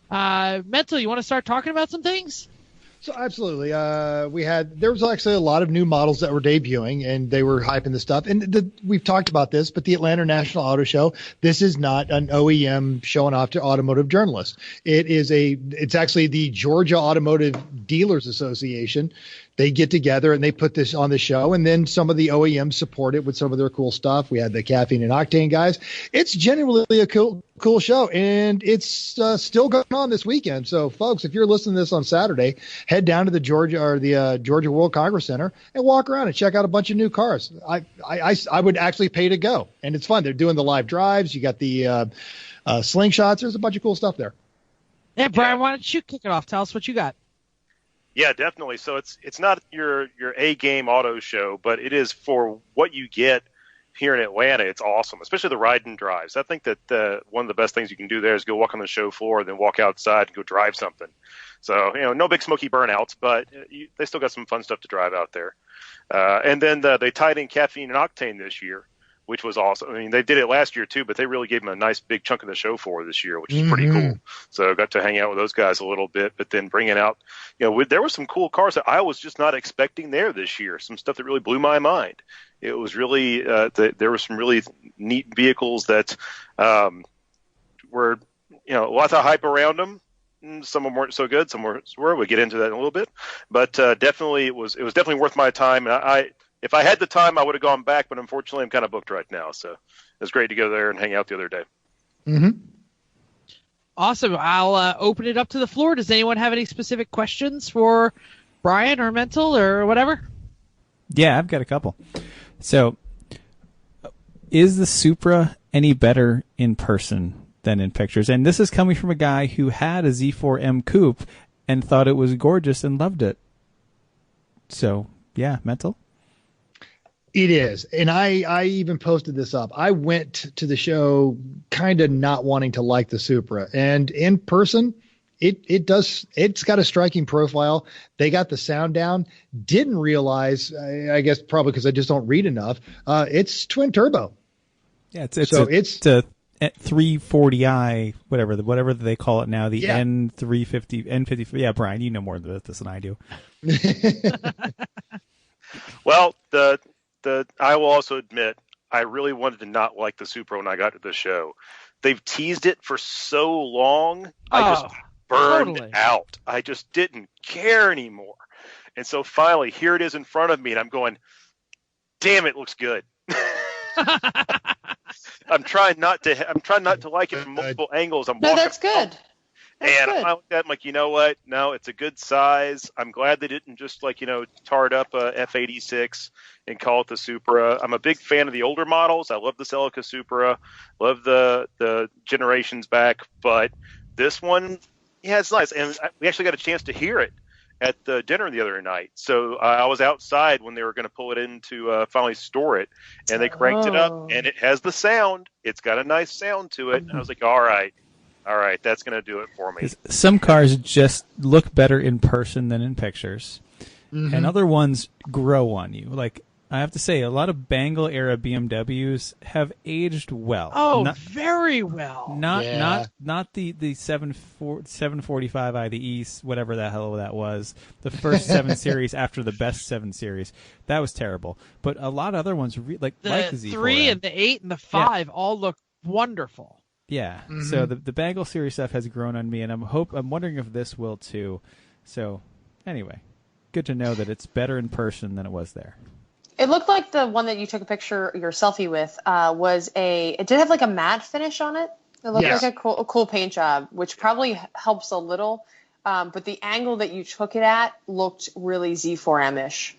S3: Mental, you want to start talking about some things?
S4: So absolutely. There was actually a lot of new models that were debuting, and they were hyping the stuff. And we've talked about this, but the Atlanta National Auto Show, this is not an OEM showing off to automotive journalists. It's actually the Georgia Automotive Dealers Association. They get together and they put this on the show, and then some of the OEMs support it with some of their cool stuff. We had the Caffeine and Octane guys. It's genuinely a cool show, and it's still going on this weekend. So, folks, if you're listening to this on Saturday, head down to the Georgia World Congress Center and walk around and check out a bunch of new cars. I would actually pay to go, and it's fun. They're doing the live drives. You got the slingshots. There's a bunch of cool stuff there.
S3: Yeah, Brian, why don't you kick it off? Tell us what you got.
S5: Yeah, definitely. So it's not your A-game auto show, but it is for what you get here in Atlanta. It's awesome, especially the ride and drives. I think that one of the best things you can do there is go walk on the show floor, then walk outside and go drive something. So, no big smoky burnouts, but they still got some fun stuff to drive out there. And then they tied in Caffeine and Octane this year, which was awesome. I mean, they did it last year too, but they really gave them a nice big chunk of the show floor this year, which is pretty cool. So I got to hang out with those guys a little bit, but then bringing out, there were some cool cars that I was just not expecting there this year. Some stuff that really blew my mind. It was really, there were some really neat vehicles that were, lots of hype around them. Some of them weren't so good. Some were. We'll get into that in a little bit, but definitely it was definitely worth my time. And if I had the time, I would have gone back, but unfortunately, I'm kind of booked right now. So it was great to go there and hang out the other day.
S4: Mm-hmm.
S3: Awesome. I'll open it up to the floor. Does anyone have any specific questions for Brian or Mental or whatever?
S2: Yeah, I've got a couple. So, is the Supra any better in person than in pictures? And this is coming from a guy who had a Z4M Coupe and thought it was gorgeous and loved it. So, yeah, Mental?
S4: It is. And I even posted this up. I went to the show kind of not wanting to like the Supra. And in person, it's got a striking profile. They got the sound down. Didn't realize, I guess probably because I just don't read enough, it's twin turbo.
S2: Yeah, it's a 340i, whatever they call it now, the N350. Yeah, Brian, you know more about this than I do.
S5: Well, I will also admit, I really wanted to not like the Supra when I got to the show. They've teased it for so long, I just burned out. I just didn't care anymore. And so finally, here it is in front of me, and I'm going, damn, it looks good. I'm trying not to like it from multiple angles.
S1: No, that's good.
S5: I looked at it, I'm like, you know what? No, it's a good size. I'm glad they didn't just tart up a F86 and call it the Supra. I'm a big fan of the older models. I love the Celica Supra, love the generations back, but this one, yeah, it's nice. And we actually got a chance to hear it at the dinner the other night. So I was outside when they were going to pull it in to finally store it, and they cranked it up, and it has the sound. It's got a nice sound to it. And I was like, all right, that's going to do it for me.
S2: Some cars just look better in person than in pictures, and other ones grow on you. Like, I have to say, a lot of Bangle-era BMWs have aged well.
S3: Oh, very well.
S2: Not the 745 IDE, whatever the hell that was. The first 7 Series after the best 7 Series. That was terrible. But a lot of other ones, like the Z4M.
S3: 3 and the 8 and the 5 all look wonderful.
S2: Yeah, so the Bangle series stuff has grown on me, and I'm wondering if this will too. So, anyway, good to know that it's better in person than it was there.
S1: It looked like the one that you took your selfie with it did have like a matte finish on it. It looked like a cool paint job, which probably helps a little. But the angle that you took it at looked really Z4M-ish.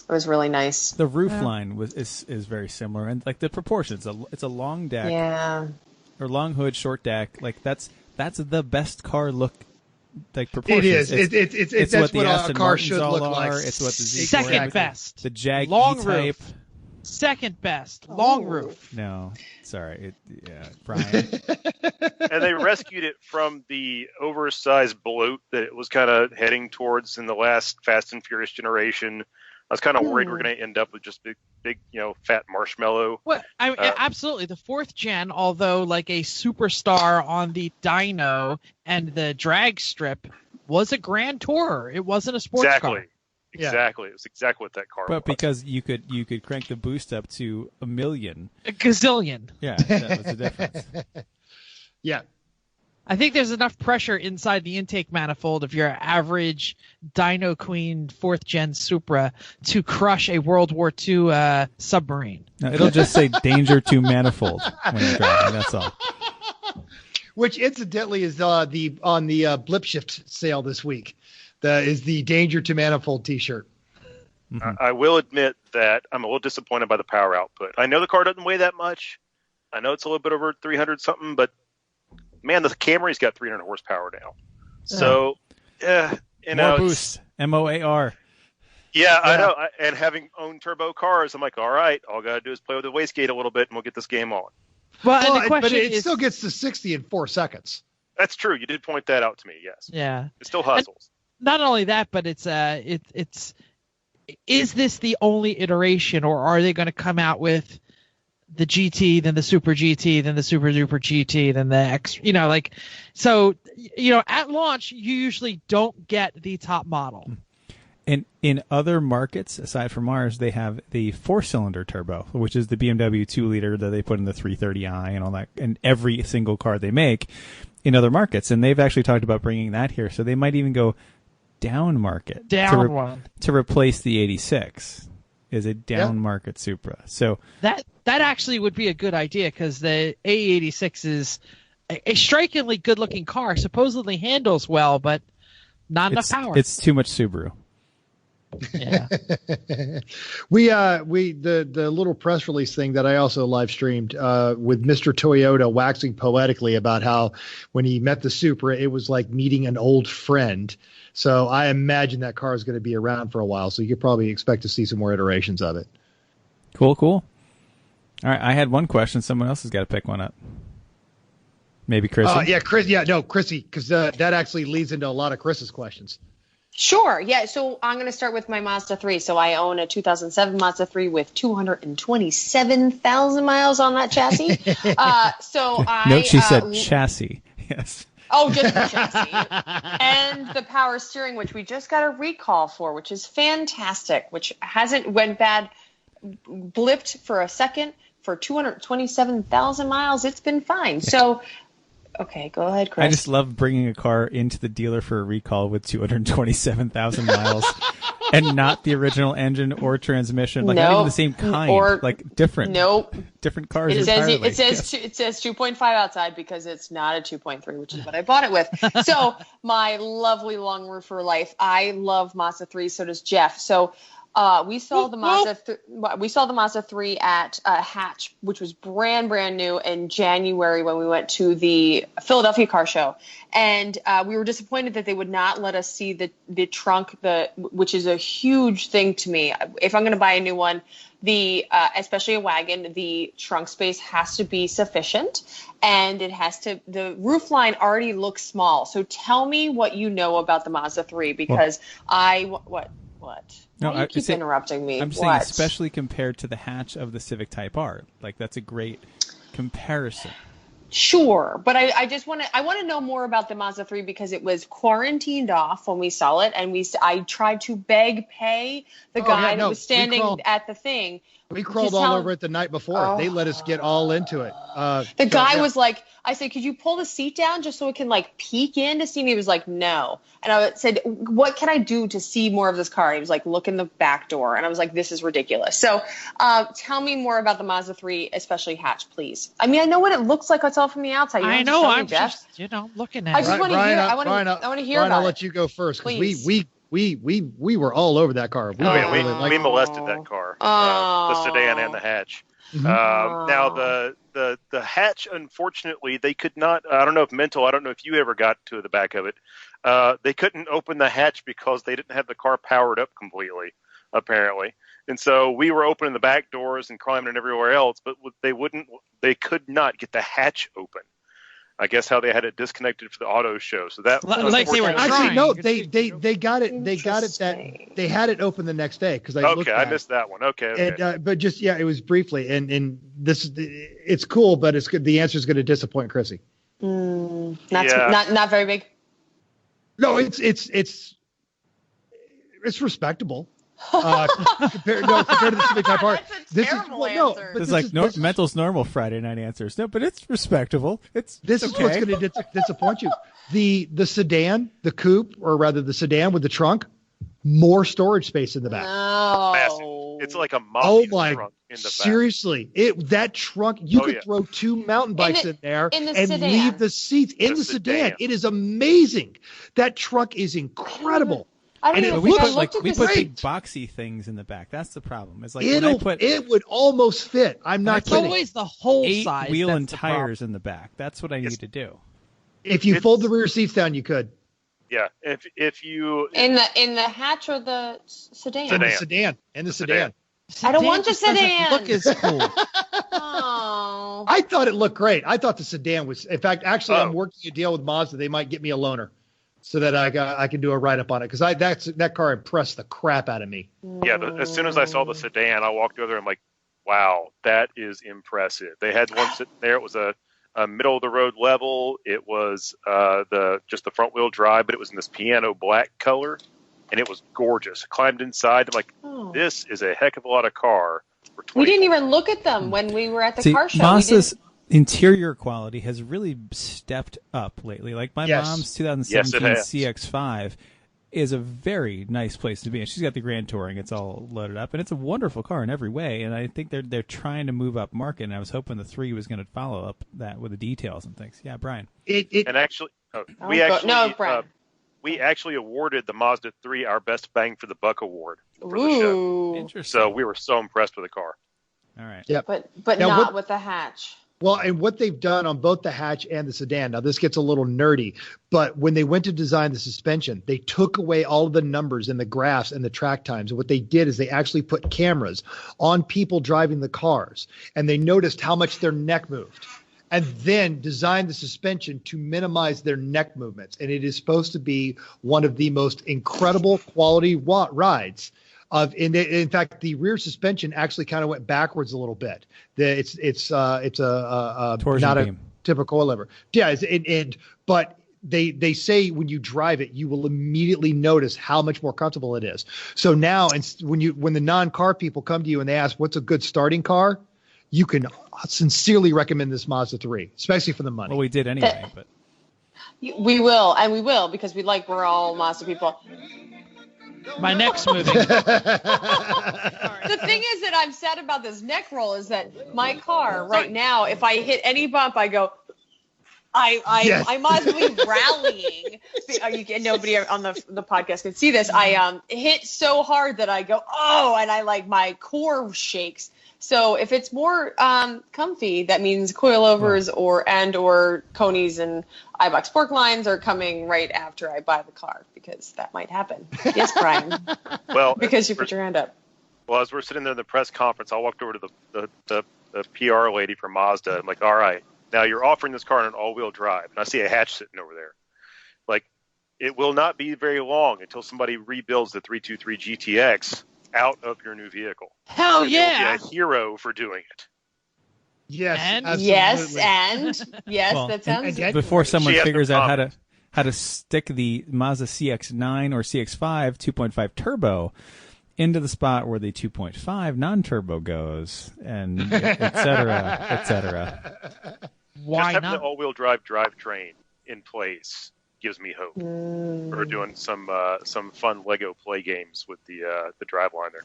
S1: It was really nice.
S2: The roof line is very similar, and like the proportions. It's a long deck.
S1: Yeah.
S2: Or long hood, short deck, like that's the best car look, like proportions.
S4: It is. It's
S2: what the
S4: what
S2: Aston
S4: a car
S2: Martins
S4: should look like.
S2: It's what the Z4
S3: Second best.
S2: The Jag
S3: long
S2: E-Type.
S3: roof. Second best. Long roof.
S2: No, sorry, Brian.
S5: And they rescued it from the oversized bloat that it was kind of heading towards in the last Fast and Furious generation. I was kind of worried we're going to end up with just big, fat marshmallow.
S3: Well, absolutely. The 4th gen, although like a superstar on the dyno and the drag strip, was a Grand Tourer. It wasn't a sports car.
S5: Exactly. It was exactly what that car was.
S2: But because you could crank the boost up to a million.
S3: A gazillion.
S2: Yeah, that was the difference.
S4: Yeah.
S3: I think there's enough pressure inside the intake manifold of your average Dyno Queen 4th gen Supra to crush a World War II submarine.
S2: No, it'll just say danger to manifold when you're driving, that's all.
S4: Which incidentally is on the Blip Shift sale this week. Is the danger to manifold t-shirt.
S5: I will admit that I'm a little disappointed by the power output. I know the car doesn't weigh that much. I know it's a little bit over 300 something, but man, the Camry's got 300 horsepower now. So,
S2: more boost. MOAR.
S5: Yeah, I know. And having owned turbo cars, I'm like, all right, all I got to do is play with the wastegate a little bit, and we'll get this game on.
S3: But
S4: it still gets to 60 in 4 seconds.
S5: That's true. You did point that out to me. Yes.
S3: Yeah.
S5: It still hustles.
S3: And not only that, but it's is this the only iteration, or are they going to come out with the GT, then the Super GT, then the Super Duper GT, then the X, at launch, you usually don't get the top model.
S2: And in other markets, aside from ours, they have the 4-cylinder turbo, which is the BMW 2-liter that they put in the 330i and all that, and every single car they make in other markets. And they've actually talked about bringing that here. So they might even go down market to replace the 86 is a down market Supra. So
S3: that actually would be a good idea, because the A86 is a strikingly good looking car, supposedly handles well, but not enough power.
S2: It's too much Subaru.
S3: Yeah.
S4: The little press release thing that I also live streamed with Mr. Toyota waxing poetically about how when he met the Supra, it was like meeting an old friend. So I imagine that car is going to be around for a while. So you could probably expect to see some more iterations of it.
S2: Cool. All right, I had one question. Someone else has got to pick one up. Maybe Chrissy.
S4: Chrissy, because that actually leads into a lot of Chris's questions.
S1: Sure. Yeah. So I'm going to start with my Mazda 3. So I own a 2007 Mazda 3 with 227,000 miles on that chassis.
S2: She said chassis. Yes.
S1: Oh, just the chassis. And the power steering, which we just got a recall for, which is fantastic, which hasn't went bad, blipped for a second for 227,000 miles. It's been fine. So, okay, go ahead, Chris.
S2: I just love bringing a car into the dealer for a recall with 227,000 miles. And not the original engine or transmission, like not even the same kind, like different.
S1: Nope.
S2: Different cars.
S1: It
S2: entirely.
S1: says 2.5 outside because it's not a 2.3, which is what I bought it with. So my lovely long roof for life. I love Mazda 3. So does Jeff. So we saw the Mazda 3 at Hatch, which was brand new in January when we went to the Philadelphia Car Show, and we were disappointed that they would not let us see the trunk, which is a huge thing to me. If I'm going to buy a new one, especially a wagon, the trunk space has to be sufficient, and the roof line already looks small. So tell me what you know about the Mazda 3, because what?
S2: No,
S1: you keep interrupting me.
S2: I'm saying especially compared to the hatch of the Civic Type R. Like, that's a great comparison.
S1: Sure, but I want to know more about the Mazda 3 because it was quarantined off when we saw it, and I tried to pay the guy that was standing at the thing.
S4: We crawled all over it the night before. They let us get all into it.
S1: The guy was like, I said, could you pull the seat down just so it can like peek in to see me? He was like, no. And I said, what can I do to see more of this car? And he was like, look in the back door. And I was like, this is ridiculous. So tell me more about the Mazda 3, especially hatch, please. I mean, I know what it looks like. It's all from the outside.
S3: I know. I'm just, looking at it.
S1: I just want to hear. I want to hear about it.
S4: I'll let you go first because we were all over that car.
S5: We molested that car, the sedan and the hatch.
S4: Mm-hmm.
S5: Now the hatch, unfortunately, they could not. I don't know if you ever got to the back of it. They couldn't open the hatch because they didn't have the car powered up completely, apparently. And so we were opening the back doors and climbing in everywhere else, but they could not get the hatch open. I guess how they had it disconnected for the auto show. So that
S3: like they were
S4: actually no, they got it. They got it they had it open the next day because I
S5: missed that one. Okay.
S4: And, but just it was briefly, and this it's cool, but it's good. The answer is going to disappoint Chrissy.
S1: Not very big.
S4: No, it's respectable. Compared to the Civic Type R.
S1: This is
S2: like Mental's normal Friday night answers. No, but it's respectable. This is what's going to disappoint you. The sedan, the coupe, or rather the sedan with the trunk, more storage space in the back.
S5: Massive. It's like a mafia trunk in the back.
S4: Seriously, that trunk you could throw 2 mountain bikes in there and leave the seats in the sedan. It is amazing. That trunk is incredible.
S2: We put big boxy things in the back. That's the problem. It's like
S4: it would almost fit. I'm not kidding.
S3: It's always the whole
S2: 8
S3: size.
S2: wheel and tires in the back. That's what I need to do.
S4: If you fold the rear seats down, you could.
S5: Yeah, if you
S1: in the hatch or the sedan.
S4: In the sedan.
S1: I don't want the sedan.
S3: Look is cool.
S1: Oh.
S4: I thought it looked great. I thought the sedan was. In fact, actually, I'm working a deal with Mazda. They might get me a loaner, so that I can do a write up on it because that car impressed the crap out of me.
S5: Yeah, as soon as I saw the sedan, I walked over there. I'm like, wow, that is impressive. They had one sitting there. It was a middle of the road level. It was just the front wheel drive, but it was in this piano black color, and it was gorgeous. I climbed inside. I'm like, this is a heck of a lot of car.
S1: We didn't even look at them when we were at the car show.
S2: Mazda's interior quality has really stepped up lately. Like my mom's 2017 CX-5 is a very nice place to be. And she's got the Grand Touring. It's all loaded up, and it's a wonderful car in every way. And I think they're trying to move up market. And I was hoping the 3 was going to follow up that with the details and things. Yeah, Brian.
S5: We actually awarded the Mazda 3 our best bang for the buck award for the show.
S2: Interesting.
S5: So we were so impressed with the car.
S2: All right.
S4: Yeah.
S1: But now, not with the hatch.
S4: Well, and what they've done on both the hatch and the sedan, now this gets a little nerdy, but when they went to design the suspension, they took away all of the numbers and the graphs and the track times. And what they did is they actually put cameras on people driving the cars, and they noticed how much their neck moved, and then designed the suspension to minimize their neck movements. And it is supposed to be one of the most incredible quality rides. In fact, the rear suspension actually kind of went backwards a little bit. It's not a typical coilover. Yeah, but they say when you drive it, you will immediately notice how much more comfortable it is. So now, when the non-car people come to you and they ask what's a good starting car, you can sincerely recommend this Mazda 3, especially for the money.
S2: Well, we did anyway, but
S1: we will because we're all Mazda people.
S3: My neck's moving.
S1: The thing is that I'm sad about this neck roll is that my car right now, if I hit any bump, I go. I must be rallying. Nobody on the podcast can see this. I hit so hard that I go, oh, and I like my core shakes. So if it's more comfy, that means coilovers or conies and iBox fork lines are coming right after I buy the car, because that might happen. Yes, Brian.
S5: Well,
S1: because you put your hand up.
S5: Well, as we're sitting there in the press conference, I walked over to the PR lady from Mazda. I'm like, all right, now you're offering this car on an all-wheel drive, and I see a hatch sitting over there. Like, it will not be very long until somebody rebuilds the 323 GTX out of your new vehicle.
S3: Hell yeah!
S5: You'll be a hero for doing it.
S4: Yes,
S1: well, that sounds
S2: good. Before someone figures out how to stick the Mazda CX-9 or CX-5 2.5 turbo into the spot where the 2.5 non-turbo goes, and et cetera.
S3: Why
S5: Just
S3: not?
S5: having the all-wheel drive drivetrain in place gives me hope. We're doing some fun Lego play games with the driveline there.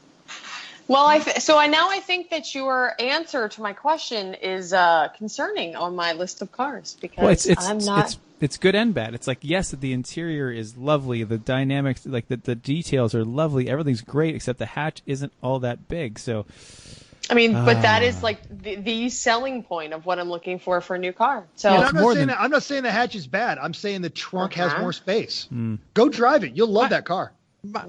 S1: Well, I think that your answer to my question is concerning on my list of cars, because
S2: it's good and bad. It's like, yes, the interior is lovely, the dynamics, like the details are lovely, everything's great, except the hatch isn't all that big. So,
S1: I mean, but that is like the selling point of what I'm looking for a new car. So
S4: I'm not saying the hatch is bad. I'm saying the trunk has more space. Go drive it. You'll love that car.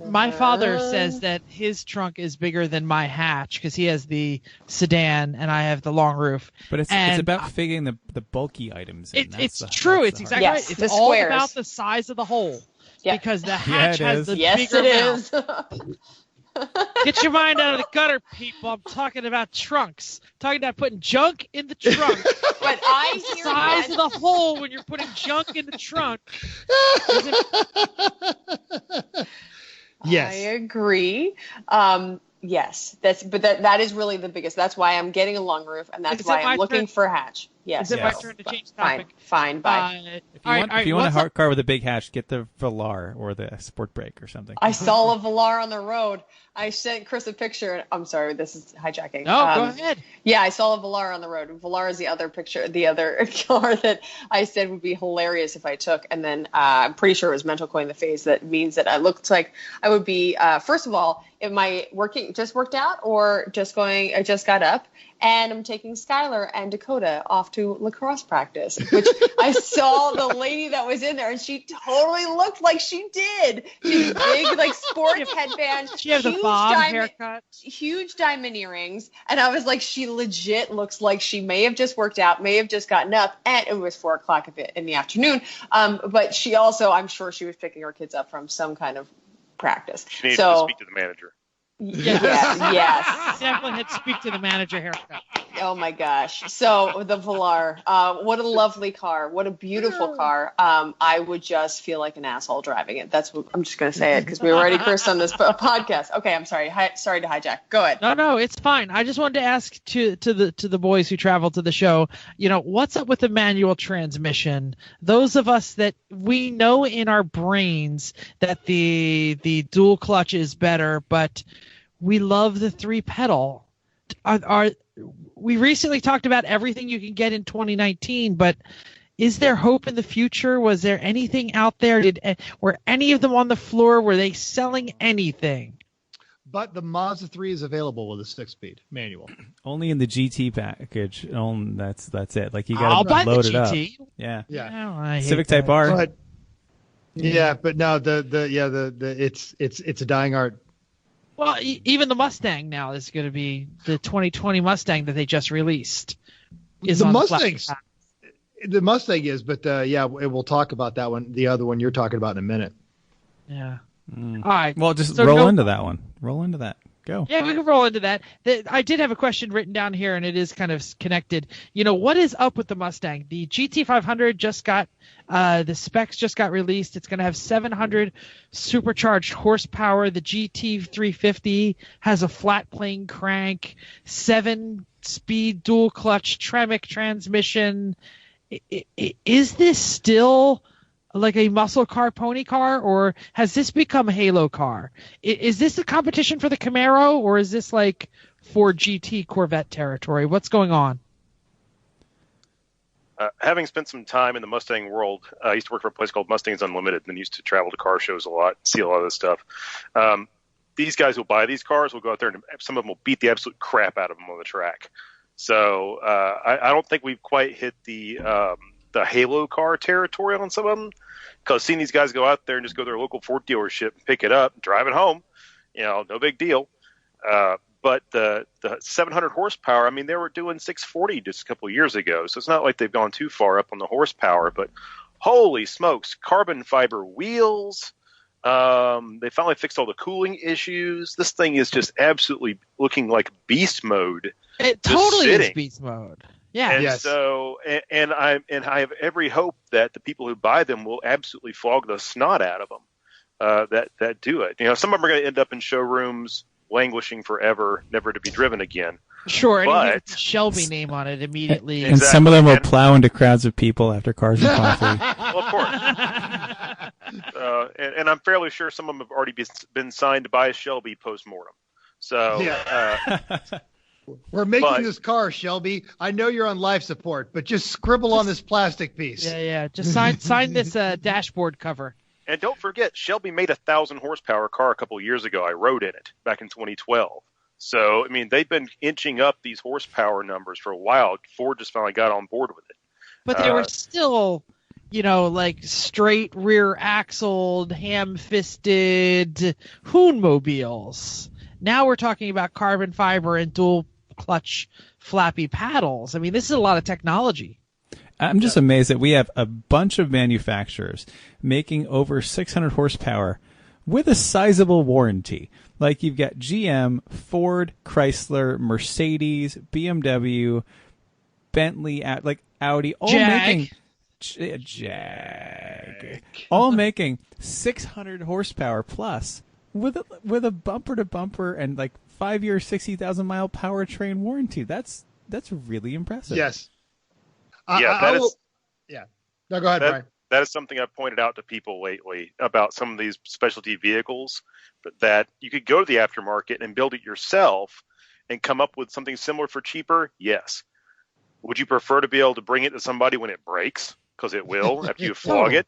S3: My father says that his trunk is bigger than my hatch because he has the sedan and I have the long roof.
S2: But it's about fitting the bulky items in.
S3: It's true. It's exactly right. It's all about the size of the hole. Yep. Because the hatch has the bigger mouth. Get your mind out of the gutter, people. I'm talking about trunks. I'm talking about putting junk in the trunk.
S1: But I hear
S3: the size of the hole when you're putting junk in the trunk.
S4: Yes.
S1: I agree. Yes, that is really the biggest. That's why I'm getting a long roof, and that's why I'm looking for a hatch. Yes.
S3: Is it my turn to change topic?
S1: Fine. Bye.
S2: If you want a hard car with a big hatch, get the Velar or the Sport Brake or something.
S1: I saw a Velar on the road. I sent Chris a picture. I'm sorry, this is hijacking.
S3: No, go ahead.
S1: Yeah, I saw a Velar on the road. Velar is the other car that I said would be hilarious if I took. And then I'm pretty sure it was mental coin the phase. That means that I looked like I would be, first of all, am I just worked out or I just got up and I'm taking Skylar and Dakota off to lacrosse practice, which I saw the lady that was in there and she totally looked like she did. She had big like sports headband.
S3: She has a bob haircut.
S1: Huge diamond earrings. And I was like, she legit looks like she may have just worked out, may have just gotten up, and it was 4:00 in the afternoon. But she also, I'm sure she was picking her kids up from some kind of practice.
S5: She needs to speak to the manager.
S1: Yes.
S3: Definitely had to speak to the manager haircut.
S1: Oh my gosh. So the Velar, what a lovely car. What a beautiful car. I would just feel like an asshole driving it. That's what I'm just going to say it because we already cursed on this podcast. Okay, I'm sorry. Sorry to hijack. Go ahead.
S3: No, it's fine. I just wanted to ask to the boys who traveled to the show, what's up with the manual transmission? Those of us that we know in our brains that the dual clutch is better, but we love the 3-pedal. We recently talked about everything you can get in 2019, but is there hope in the future? Was there anything out there? Were any of them on the floor? Were they selling anything?
S4: But the Mazda 3 is available with a 6-speed manual.
S2: Only in the GT package. That's it. Like you got to load it up. Yeah.
S3: Oh,
S2: Civic Type R.
S4: But no, it's a dying art.
S3: Well, even the Mustang now is going to be the 2020 Mustang that they just released.
S4: The Mustang is, but we'll talk about that one. The other one you're talking about in a minute.
S3: Yeah. All right.
S2: Well, just roll into that one. Roll into that. Go.
S3: Yeah, we can roll into that. I did have a question written down here, and it is kind of connected. What is up with the Mustang? The GT500 just got the specs just got released. It's going to have 700 supercharged horsepower. The GT350 has a flat plane crank, 7-speed dual clutch Tremec transmission. Is this still like a muscle car, pony car, or has this become a Halo car? Is this a competition for the Camaro, or is this like Ford GT Corvette territory? What's going on?
S5: Having spent some time in the Mustang world, I used to work for a place called Mustangs Unlimited and used to travel to car shows a lot, see a lot of this stuff. These guys who buy these cars will go out there and some of them will beat the absolute crap out of them on the track. So I don't think we've quite hit the Halo car territory on some of them, because seeing these guys go out there and just go to their local Ford dealership, pick it up, drive it home, no big deal. But the 700 horsepower, I mean, they were doing 640 just a couple of years ago, so it's not like they've gone too far up on the horsepower. But holy smokes, carbon fiber wheels. They finally fixed all the cooling issues. This thing is just absolutely looking like beast mode.
S3: It totally is beast mode. Yeah.
S5: And
S4: yes.
S5: so, and I have every hope that the people who buy them will absolutely flog the snot out of them. That do it. Some of them are going to end up in showrooms, languishing forever, never to be driven again.
S3: Sure, and you get the Shelby name on it immediately.
S2: And some of them will plow into crowds of people after Cars and Coffee.
S5: Well, of course. And I'm fairly sure some of them have already been signed by a Shelby post-mortem. So,
S4: yeah. We're making this car, Shelby. I know you're on life support, but just scribble on this plastic piece.
S3: Yeah. Just sign this dashboard cover.
S5: And don't forget, Shelby made a 1,000 horsepower car a couple years ago. I rode in it back in 2012. So, I mean, they've been inching up these horsepower numbers for a while. Ford just finally got on board with it.
S3: But they were still, like straight rear axled, ham-fisted Hoonmobiles. Now we're talking about carbon fiber and dual clutch flappy paddles. I mean, this is a lot of technology.
S2: I'm just amazed that we have a bunch of manufacturers making over 600 horsepower with a sizable warranty. Like you've got GM, Ford, Chrysler, Mercedes, BMW, Bentley, like Audi, all making all making 600 horsepower plus with a bumper to bumper and like 5-year, 60,000 mile powertrain warranty. That's really impressive.
S4: Yes.
S5: Yeah,
S4: yeah. No, go ahead, Brian.
S5: That is something I've pointed out to people lately about some of these specialty vehicles, but that you could go to the aftermarket and build it yourself and come up with something similar for cheaper. Yes. Would you prefer to be able to bring it to somebody when it breaks? Because it will after you flog it.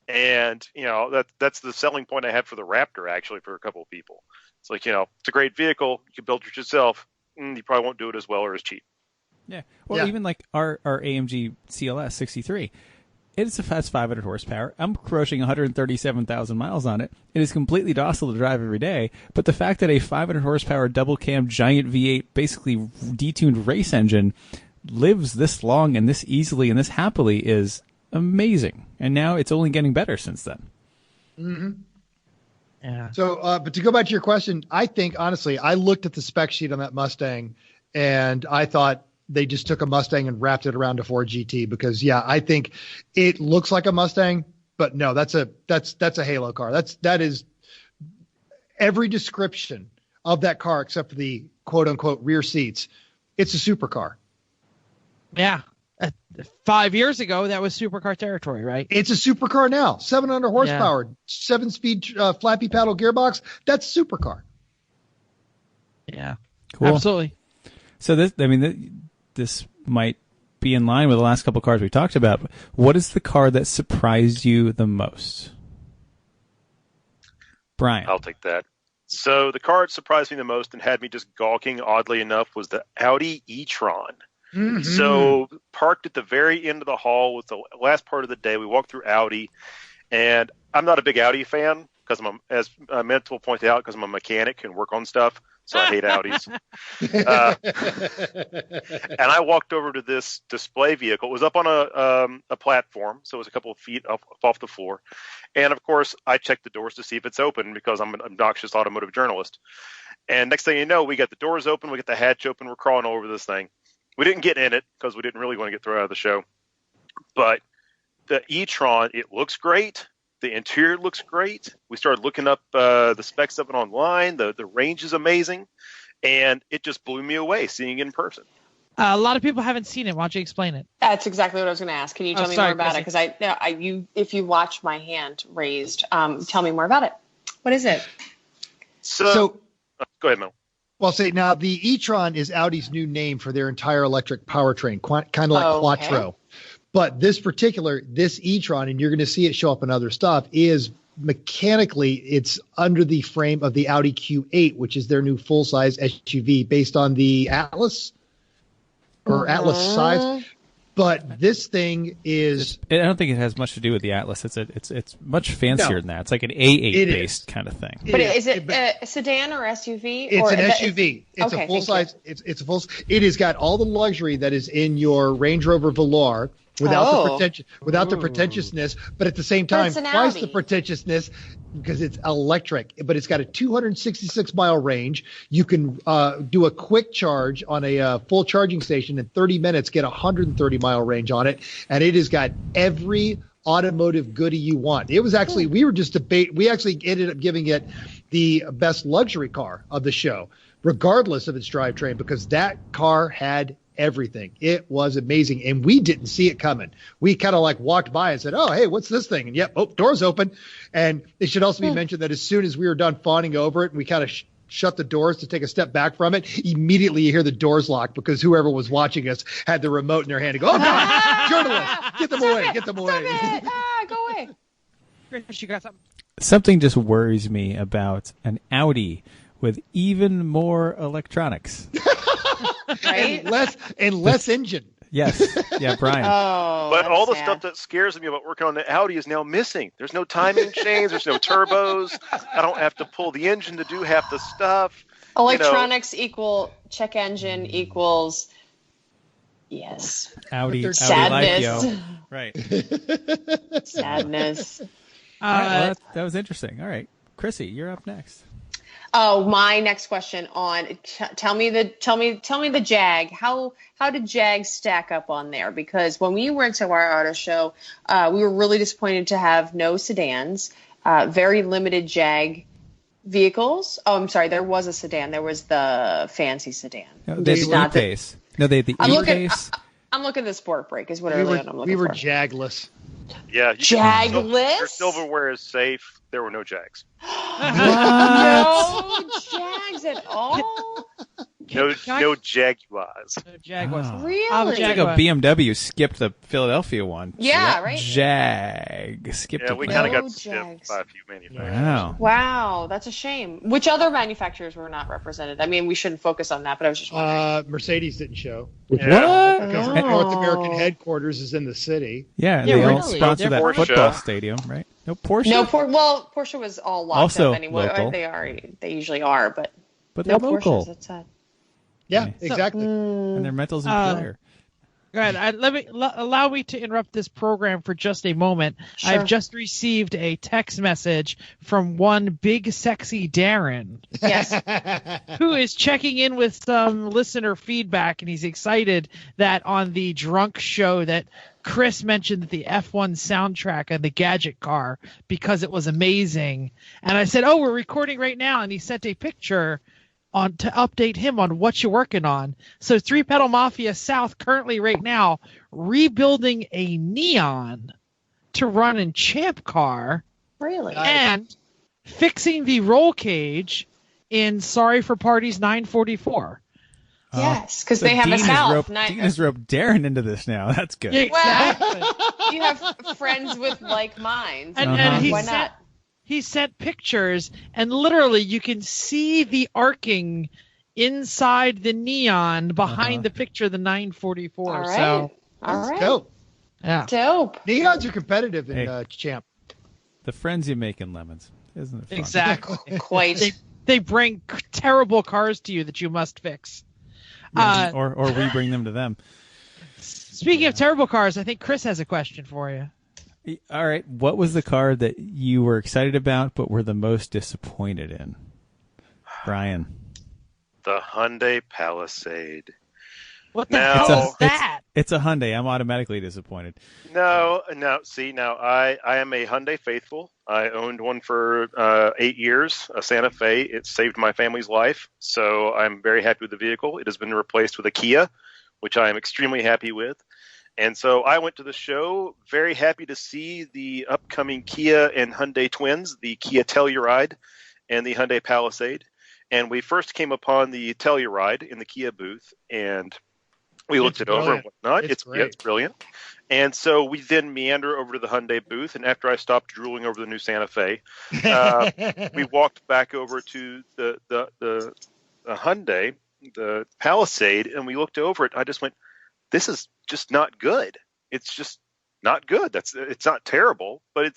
S5: And, that's the selling point I had for the Raptor, actually, for a couple of people. It's like, it's a great vehicle. You can build it yourself. You probably won't do it as well or as cheap.
S2: Yeah. Well, even like our AMG CLS 63, has 500 horsepower. I'm crushing 137,000 miles on it. It is completely docile to drive every day. But the fact that a 500 horsepower double cam giant V8, basically detuned race engine, lives this long and this easily and this happily is amazing. And now it's only getting better since then.
S4: Mm-hmm.
S3: Yeah.
S4: So, but to go back to your question, I think, honestly, I looked at the spec sheet on that Mustang and I thought they just took a Mustang and wrapped it around a Ford GT because, I think it looks like a Mustang, but no, that's a Halo car. That is every description of that car except for the quote unquote rear seats. It's a supercar.
S3: Yeah. 5 years ago, that was supercar territory, right?
S4: It's a supercar now. 700 horsepower, 7-speed flappy paddle gearbox. That's supercar.
S3: Yeah,
S2: cool.
S3: Absolutely.
S2: So this might be in line with the last couple of cars we talked about. What is the car that surprised you the most? Brian.
S5: I'll take that. So the car that surprised me the most and had me just gawking, oddly enough, was the Audi e-tron. Mm-hmm. So parked at the very end of the hall was the last part of the day. We walked through Audi, and I'm not a big Audi fan because as Mental pointed out, because I'm a mechanic and work on stuff. So I hate Audis. And I walked over to this display vehicle. It was up on a platform, so it was a couple of feet off the floor. And, of course, I checked the doors to see if it's open because I'm an obnoxious automotive journalist. And next thing you know, we got the doors open, we got the hatch open, we're crawling all over this thing. We didn't get in it because we didn't really want to get thrown out of the show. But the e-tron, it looks great. The interior looks great. We started looking up the specs of it online. The range is amazing. And it just blew me away seeing it in person.
S3: A lot of people haven't seen it. Why don't you explain it?
S1: That's exactly what I was going to ask. Can you tell me more about it? Because if you watch my hand raised, tell me more about it. What is it?
S5: So go ahead, Mel.
S4: Well, now the e-tron is Audi's new name for their entire electric powertrain, kind of like Quattro. But this e-tron, and you're going to see it show up in other stuff, is mechanically it's under the frame of the Audi Q8, which is their new full-size SUV based on the Atlas or Atlas size. But this thing is...
S2: I don't think it has much to do with the Atlas. It's much fancier than that. It's like an A8-based kind of thing.
S1: But is it a sedan or SUV?
S4: It's an SUV. It's a full-size... It's a full... It has got all the luxury that is in your Range Rover Velar without the pretentiousness, but at the same time, twice the pretentiousness because it's electric. But it's got a 266-mile range. You can do a quick charge on a full charging station in 30 minutes, get a 130-mile range on it, and it has got every automotive goodie you want. It was actually we actually ended up giving it the best luxury car of the show, regardless of its drivetrain, because that car had everything. It was amazing, and we didn't see it coming. We kind of like walked by and said, "Oh, hey, what's this thing?" And doors open. And it should also be mentioned that as soon as we were done fawning over it, and we kind of shut the doors to take a step back from it, immediately you hear the doors lock because whoever was watching us had the remote in their hand and go, "Oh God, journalists, get them away, get them away."
S1: Go away.
S3: Chris, you got something?
S2: Something just worries me about an Audi with even more electronics.
S1: Right?
S4: and less engine.
S2: Yes. Yeah, Brian.
S5: But all the stuff that scares me about working on the Audi is now missing. There's no timing chains. There's no turbos. I don't have to pull the engine to do half the stuff.
S1: Electronics equal check engine equals yes.
S2: Audi
S1: sadness.
S2: Audi right.
S1: Sadness.
S2: That was interesting. All right, Chrissy, you're up next.
S1: Oh, my next question on tell me the Jag. How did Jag stack up on there? Because when we went to our auto show, we were really disappointed to have no sedans, very limited Jag vehicles. Oh, I'm sorry, there was a sedan. There was the fancy sedan.
S2: No, they had the E-Pace. No, they had the E-Pace.
S1: I'm looking at the Sport Break is what I'm looking for.
S4: We were Jagless.
S5: Yeah.
S1: Jagless?
S5: Your silverware is safe. There were no Jags.
S1: No Jags at all?
S5: No Jaguars.
S3: No Jaguars.
S1: Really?
S2: It's like a BMW skipped the Philadelphia one.
S1: Yeah, right?
S2: Jag skipped
S5: we
S2: it.
S5: kind of got skipped by a few manufacturers.
S1: Wow, that's a shame. Which other manufacturers were not represented? I mean, we shouldn't focus on that, but I was just wondering.
S4: Mercedes didn't show.
S2: What?
S4: Because North American headquarters is in the city.
S2: Yeah, they don't sponsor that football stadium, right? No Porsche?
S1: No, Porsche was all locked
S2: also
S1: up anyway.
S2: Local.
S1: They usually are, but
S2: they're
S1: no
S2: local.
S1: Porsches, that's sad.
S4: Yeah, exactly.
S2: And their mental's employer.
S3: Go ahead. Allow me to interrupt this program for just a moment.
S1: Sure.
S3: I've just received a text message from one big sexy Darren.
S1: Yes.
S3: Who is checking in with some listener feedback, and he's excited that on the drunk show that Chris mentioned the F1 soundtrack and the gadget car because it was amazing. And I said, "Oh, we're recording right now," and he sent a picture to update him on what you're working on. So Three Pedal Mafia South currently right now rebuilding a Neon to run in Champ Car.
S1: Really?
S3: And fixing the roll cage in Sorry for Parties 944.
S1: Yes, because they have a South.
S2: Dean has roped Darren into this now. That's good.
S3: Exactly.
S1: Well, you have friends with like minds.
S3: And
S1: why not?
S3: He sent pictures, and literally you can see the arcing inside the Neon behind the picture of the 944.
S1: All right.
S3: So,
S1: all right.
S4: Dope.
S3: Yeah.
S1: Dope.
S4: Neons are competitive in Champ.
S2: The friends you make in Lemons. Isn't it fun?
S3: Exactly.
S1: Quite.
S3: They bring terrible cars to you that you must fix.
S2: Or we bring them to them.
S3: Speaking of terrible cars, I think Chris has a question for you.
S2: All right. What was the car that you were excited about but were the most disappointed in? Brian.
S5: The Hyundai Palisade.
S3: What the hell is that?
S2: It's a Hyundai. I'm automatically disappointed.
S5: No. See, now I am a Hyundai faithful. I owned one for 8 years, a Santa Fe. It saved my family's life, so I'm very happy with the vehicle. It has been replaced with a Kia, which I am extremely happy with. And so I went to the show, very happy to see the upcoming Kia and Hyundai twins, the Kia Telluride and the Hyundai Palisade. And we first came upon the Telluride in the Kia booth, and we looked it over and whatnot. It's brilliant. And so we then meander over to the Hyundai booth, and after I stopped drooling over the new Santa Fe, we walked back over to the Hyundai, the Palisade, and we looked over it. I just went, this is just not good. It's just not good. It's not terrible, but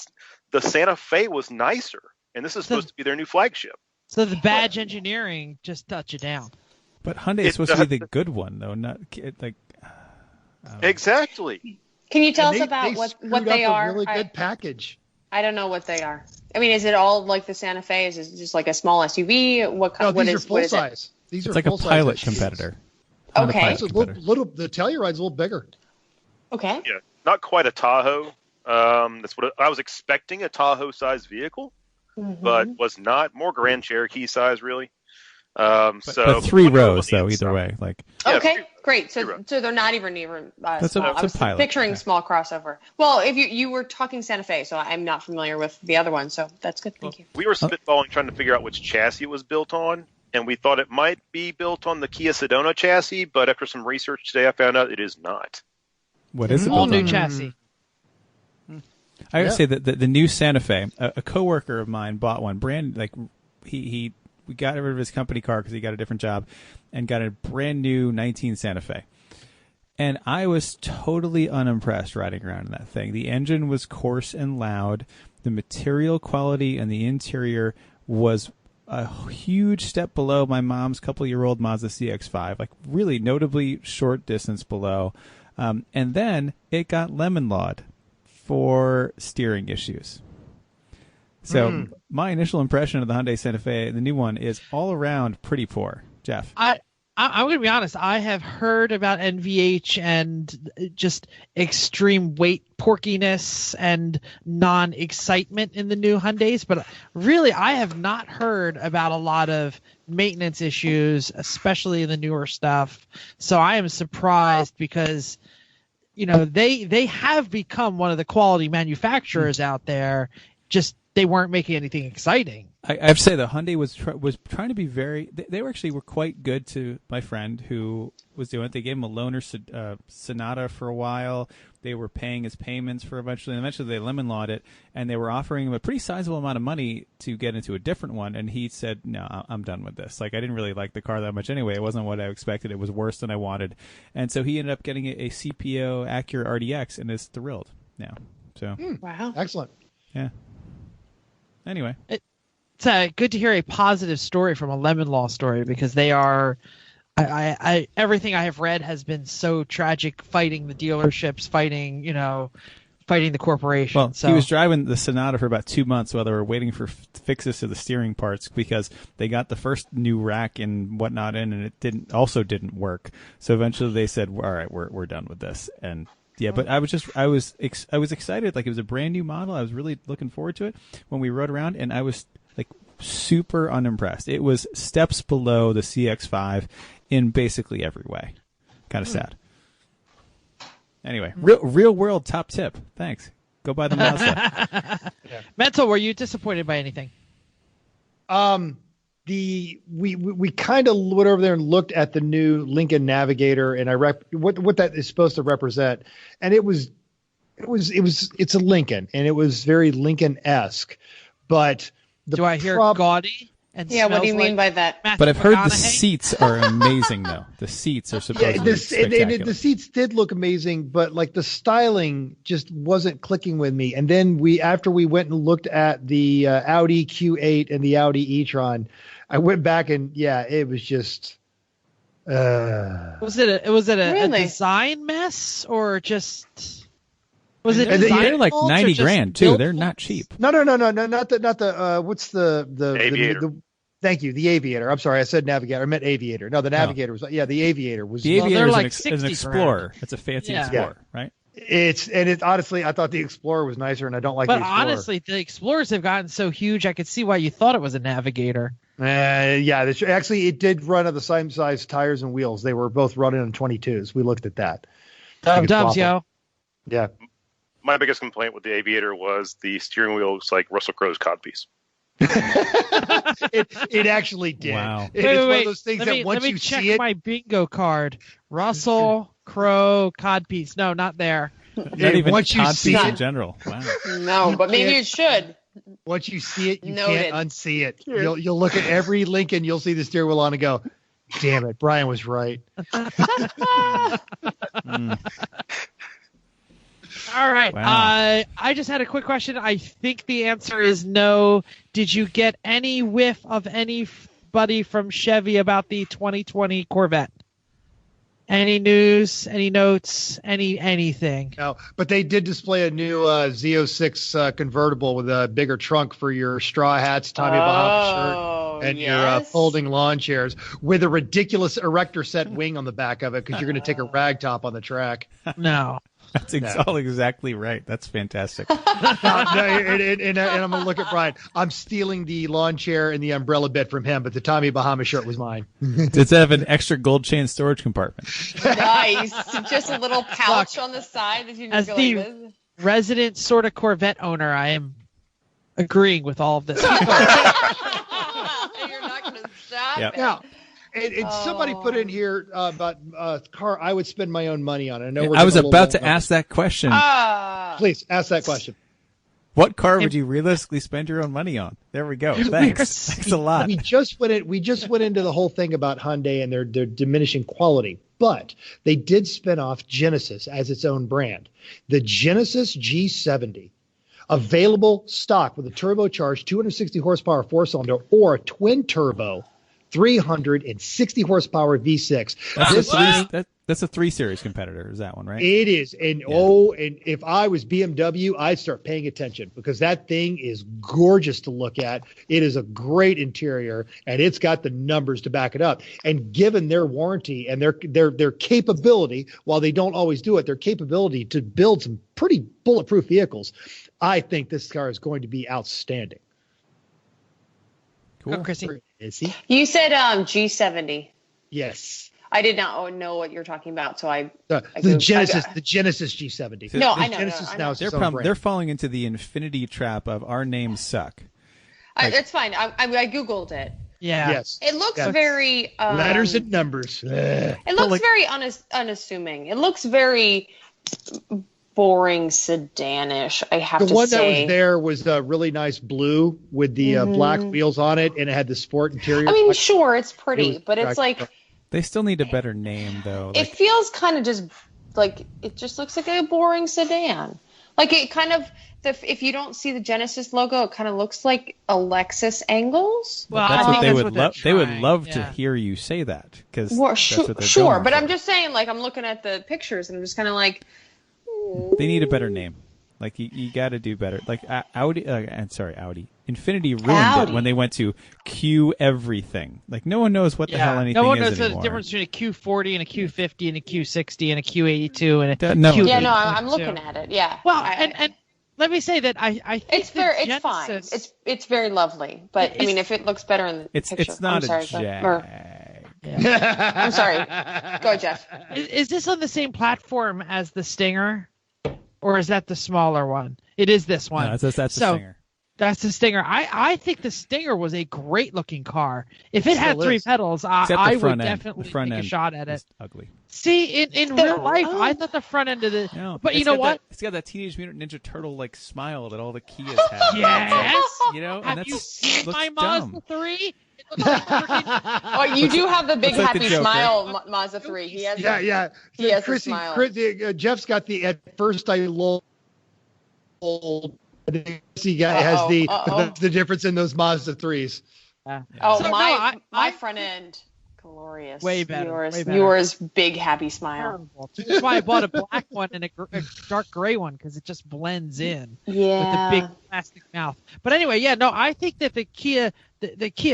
S5: the Santa Fe was nicer, and this is supposed to be their new flagship.
S3: So the badge engineering just touched you down.
S2: But Hyundai is supposed to be the good one, though, not like.
S5: Exactly.
S1: Can you tell us about what they are?
S4: A really good package.
S1: I don't know what they are. I mean, is it all like the Santa Fe? Is it just like a small SUV?
S4: These are full size. These are
S2: like a pilot competitor.
S1: Okay.
S4: The Telluride's a little bigger.
S1: Okay.
S5: Yeah, not quite a Tahoe. That's what I was expecting, a Tahoe-sized vehicle, but was not. More Grand Cherokee size, really.
S2: But 3 rows, though, either way.
S1: Okay, great. So they're not even
S2: that's
S1: small.
S2: I was pilot.
S1: Picturing small crossover. Well, if you were talking Santa Fe, so I'm not familiar with the other one, so that's good. Thank you.
S5: We were spitballing trying to figure out which chassis it was built on, and we thought it might be built on the Kia Sedona chassis, but after some research today, I found out it is not.
S2: What is it?
S3: Whole new chassis.
S2: I would say that the new Santa Fe, a coworker of mine bought one brand, like we got rid of his company car because he got a different job and got a brand new 19 Santa Fe. And I was totally unimpressed riding around in that thing. The engine was coarse and loud. The material quality and the interior was a huge step below my mom's couple-year-old Mazda CX-5, like really notably short distance below. And then it got lemon lawed for steering issues. So my initial impression of the Hyundai Santa Fe, the new one, is all around pretty poor. Jeff?
S3: I'm going to be honest. I have heard about NVH and just extreme weight porkiness and non-excitement in the new Hyundais, but really I have not heard about a lot of maintenance issues, especially in the newer stuff. So I am surprised because they have become one of the quality manufacturers out there. Just they weren't making anything exciting.
S2: I have to say the Hyundai was trying to be very. They were quite good to my friend who was doing it. They gave him a loaner Sonata for a while. They were paying his payments for eventually they lemon lawed it, and they were offering him a pretty sizable amount of money to get into a different one. And he said, "No, I'm done with this. Like I didn't really like the car that much anyway. It wasn't what I expected. It was worse than I wanted." And so he ended up getting a CPO Acura RDX and is thrilled now. So
S1: wow,
S4: excellent.
S2: Yeah. Anyway.
S3: It's good to hear a positive story from a lemon law story because they are. I everything I have read has been so tragic. Fighting the dealerships, fighting the corporation.
S2: Well, he was driving the Sonata for about 2 months while they were waiting for fixes to the steering parts because they got the first new rack and whatnot in, and it didn't work. So eventually they said, "All right, we're done with this." And yeah, but I was excited. Like it was a brand new model. I was really looking forward to it when we rode around, and I was like super unimpressed. It was steps below the CX-5 in basically every way. Kind of sad. Anyway, real world top tip. Thanks. Go buy the Mazda.
S3: Mental, were you disappointed by anything?
S4: We kind of went over there and looked at the new Lincoln Navigator, and what that is supposed to represent, and it's a Lincoln, and it was very Lincoln-esque, but
S3: do I hear gaudy? And
S1: what do you mean by that?
S2: But I've heard the seats are amazing, though. The seats are supposed to be spectacular.
S4: The seats did look amazing, but like the styling just wasn't clicking with me. And then after we went and looked at the Audi Q8 and the Audi e-tron, I went back and it was just.
S3: Was it a design mess or just? Was it?
S2: They're like $90,000 too. They're not cheap.
S4: No, not the what's the
S5: Aviator.
S4: Thank you, the Aviator. I'm sorry, I said Navigator. I meant Aviator. No, the Navigator was the Aviator was.
S2: The Aviator
S3: like
S2: is an Explorer. It's a fancy Explorer, right?
S4: It's honestly, I thought the Explorer was nicer, and I don't like the Explorer.
S3: But honestly, the Explorers have gotten so huge, I could see why you thought it was a Navigator.
S4: Actually, it did run on the same size tires and wheels. They were both running on 22s. We looked at that.
S3: Dubs, yo.
S4: Yeah.
S5: My biggest complaint with the Aviator was the steering wheel was like Russell Crowe's codpiece.
S4: it actually did.
S2: Wow.
S4: It's one of those things that once you see it.
S3: Let me check my bingo card. Russell Crowe codpiece. No, not there.
S2: Not even
S4: once you see
S2: it
S4: it
S2: in general. Wow.
S1: No, but maybe it should.
S4: Once you see it, you
S1: Noted.
S4: can't unsee it. You'll look at every Lincoln, you'll see the steering wheel on and go, damn it, Brian was right.
S3: All right.
S2: Wow.
S3: I just had a quick question. I think the answer is no. Did you get any whiff of anybody from Chevy about the 2020 Corvette? Any news, any notes, anything?
S4: No, but they did display a new Z06 convertible with a bigger trunk for your straw hats, Tommy Bahama shirt, and your folding lawn chairs with a ridiculous erector set wing on the back of it because you're going to take a rag top on the track.
S3: No.
S2: That's all exactly right. That's fantastic.
S4: And I'm going to look at Brian. I'm stealing the lawn chair and the umbrella bit from him, but the Tommy Bahama shirt was mine.
S2: Does it have an extra gold chain storage compartment?
S1: Nice. Just a little pouch on the side that you just
S3: As
S1: go
S3: the
S1: like this.
S3: resident sort of Corvette owner, I am agreeing with all of this.
S1: You're not going to stop
S2: Yep.
S1: it.
S4: Now, and somebody put in here about a car I would spend my own money on. I know
S2: I was about to ask that question.
S4: Please ask that question.
S2: What car would you realistically spend your own money on? There we go. Thanks. Thanks a lot.
S4: We just went into the whole thing about Hyundai and their diminishing quality, but they did spin off Genesis as its own brand. The Genesis G70, available stock with a turbocharged 260 horsepower four-cylinder or a twin turbo 360 horsepower V6.
S2: That's a 3 Series competitor. Is that one, right?
S4: It is. And and if I was BMW, I'd start paying attention because that thing is gorgeous to look at. It is a great interior and it's got the numbers to back it up. And given their warranty and their capability, while they don't always do it, their capability to build some pretty bulletproof vehicles, I think this car is going to be outstanding.
S2: Cool.
S3: Go, Chrissy.
S4: Is he?
S1: You said G70.
S4: Yes.
S1: I did not know what you're talking about, so
S4: The Genesis G70.
S1: No, I know.
S4: Genesis
S1: I
S4: now
S1: know.
S4: is its own brand.
S2: They're falling into the infinity trap of our names suck.
S1: It's fine. I Googled it.
S3: Yeah.
S4: Yes.
S1: It looks
S4: Yeah.
S1: very
S4: Letters and numbers.
S1: It looks very unassuming. It looks very boring sedanish. I have to say.
S4: The one that was there was a really nice blue with the black wheels on it, and it had the sport interior.
S1: I mean, sure, it's pretty, but it's like
S2: They still need a better name, though.
S1: it feels kind of just like it just looks like a boring sedan. Like it kind of if you don't see the Genesis logo, it kind of looks like a Lexus angles.
S3: Well,
S2: that's
S3: I
S2: what
S3: think
S2: they
S3: that's
S2: would
S3: what they're
S2: love. They would
S3: trying,
S2: love to
S3: yeah.
S2: hear you say that because
S1: Sure, but I'm just saying, like I'm looking at the pictures and I'm just kind of like.
S2: They need a better name. Like you got to do better. Like Audi. Audi. Infinity ruined
S1: Audi.
S2: it when they went to Q everything. Like no one knows what the hell anything is
S3: no one knows
S2: anymore.
S3: the difference between a Q40 and a Q50 and a Q60 and a Q82 and a
S2: No.
S3: Q8.
S1: Yeah, no, I'm looking at it. Yeah.
S3: Well, and let me say that I think
S1: it's fine. It's very lovely, but I mean, if it looks better in the picture,
S2: It's not
S1: I'm sorry,
S2: a Jag.
S1: I'm sorry. Go, Jeff.
S3: Is this on the same platform as the Stinger, or is that the smaller one? It is this one.
S2: No, that's the Stinger.
S3: That's the Stinger. I think the Stinger was a great looking car. If it had three pedals, I would definitely take a shot at it.
S2: Ugly.
S3: See, in real life, I thought the front end of the.
S2: No,
S3: but you know what?
S2: It's got that Teenage Mutant Ninja Turtle like smile that all the Kias have.
S3: Yes.
S2: You know, and
S3: Have
S2: that's
S3: you seen
S2: looks
S3: my
S2: dumb.
S3: Mazda 3? It looks like freaking-
S1: Oh, you do have the big
S2: Looks like the
S1: happy
S2: Joker.
S1: smile, Mazda 3. He has.
S4: Yeah.
S1: He has a
S4: Chrissy,
S1: smile.
S4: Jeff's got the at first I lulled. He has the difference in those Mazda 3s.
S1: Oh,
S3: So,
S1: my front end, glorious.
S3: Way better, way better.
S1: Yours, big happy smile.
S3: Terrible. That's why I bought a black one and a dark gray one because it just blends in with the
S1: Yeah.
S3: big plastic mouth. But anyway, I think that the Kia